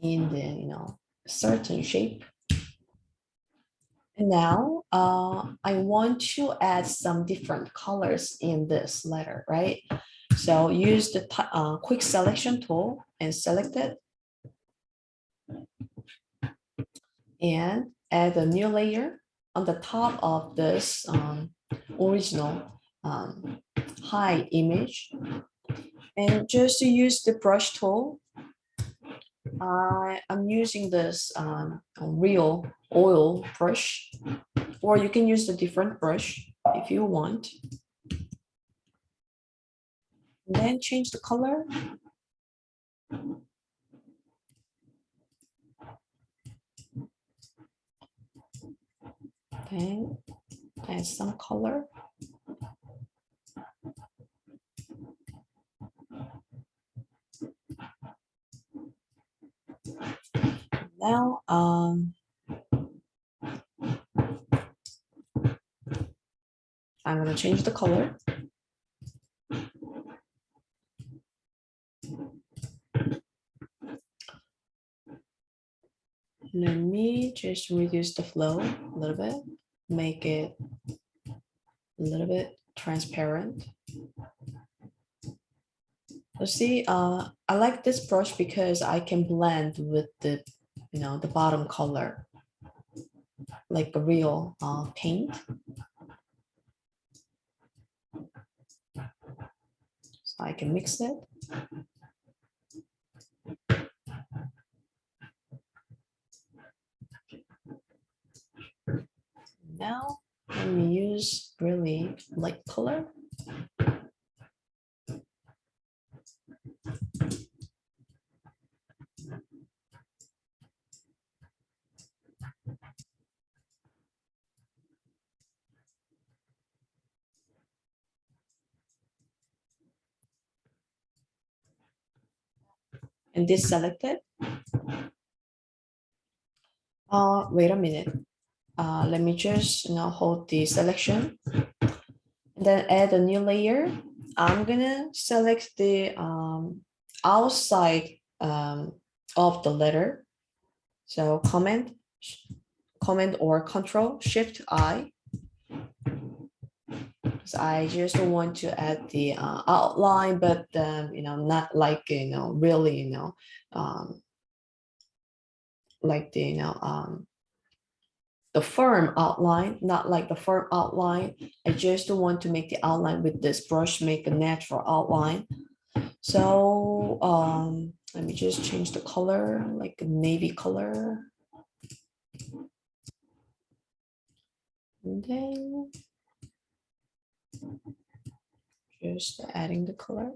in the certain shape. And now I want to add some different colors in this letter, right? So use the quick selection tool and select it. And add a new layer on the top of this original high image. And just to use the brush tool, I'm using this Real Oil brush, or you can use a different brush if you want. And then change the color. Then add some color. Now, I'm going to change the color. Let me just reduce the flow a little bit, make it a little bit transparent. Let's see, I like this brush because I can blend with the, the bottom color, like a real paint. So I can mix it. Now, let me use really light color. And this selected. Wait a minute. Let me just hold the selection. And then add a new layer. I'm gonna select the outside of the letter. So Command or Control Shift I. So I just want to add the outline, but not like really like the firm outline, not like the firm outline. I just want to make the outline with this brush, make a natural outline. So let me just change the color, like a navy color. And then just adding the color,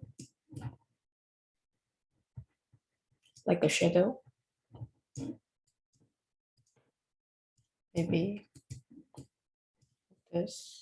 like a shadow. Maybe this.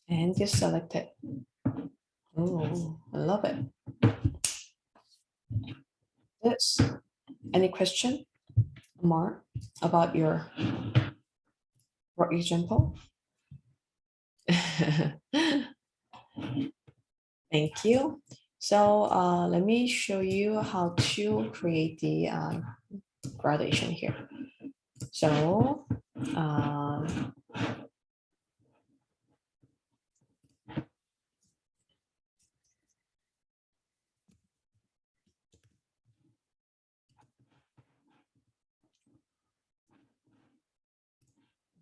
And just select it. Oh, I love it. This. Any question, Mark, about your work example? Thank you. So let me show you how to create the gradation here. So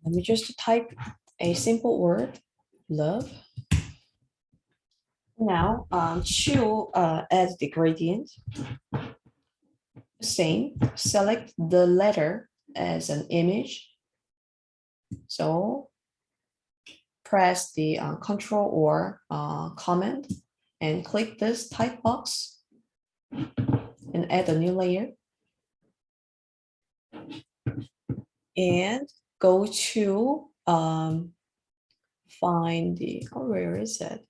let me just type a simple word, love. Now to add the gradient, same, select the letter as an image. So press the Control or Command and click this type box and add a new layer. And go to find the, oh, where is it?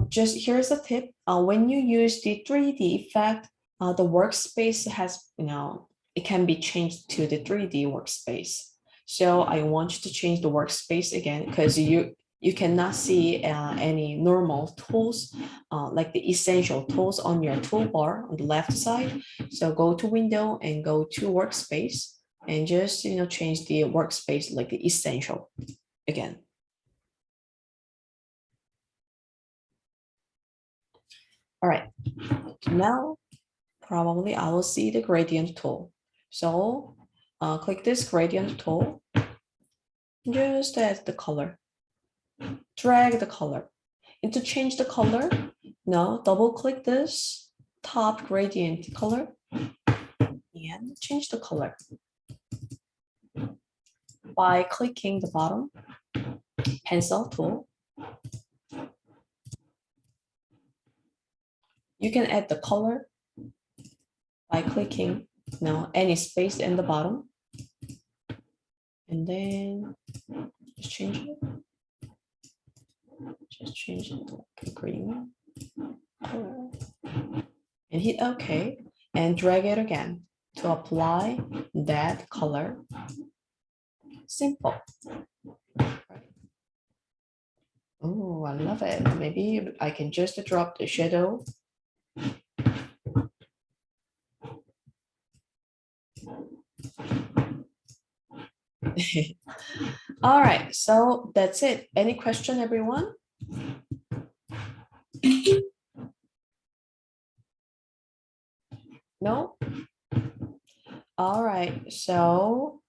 Just here's a tip. When you use the 3D effect, the workspace has, it can be changed to the 3D workspace. So I want you to change the workspace again because you cannot see any normal tools like the essential tools on your toolbar on the left side. So go to Window and go to Workspace and just change the workspace like the essential again. All right, now probably I will see the gradient tool. So click this gradient tool, just add the color, drag the color. And to change the color, now double click this top gradient color and change the color by clicking the bottom pencil tool. You can add the color by clicking any space in the bottom And then just change it. Just change it to green. color. And hit OK and drag it again to apply that color. Simple. Oh, I love it. Maybe I can just drop the shadow. All right, so that's it. Any question, everyone? No? All right, so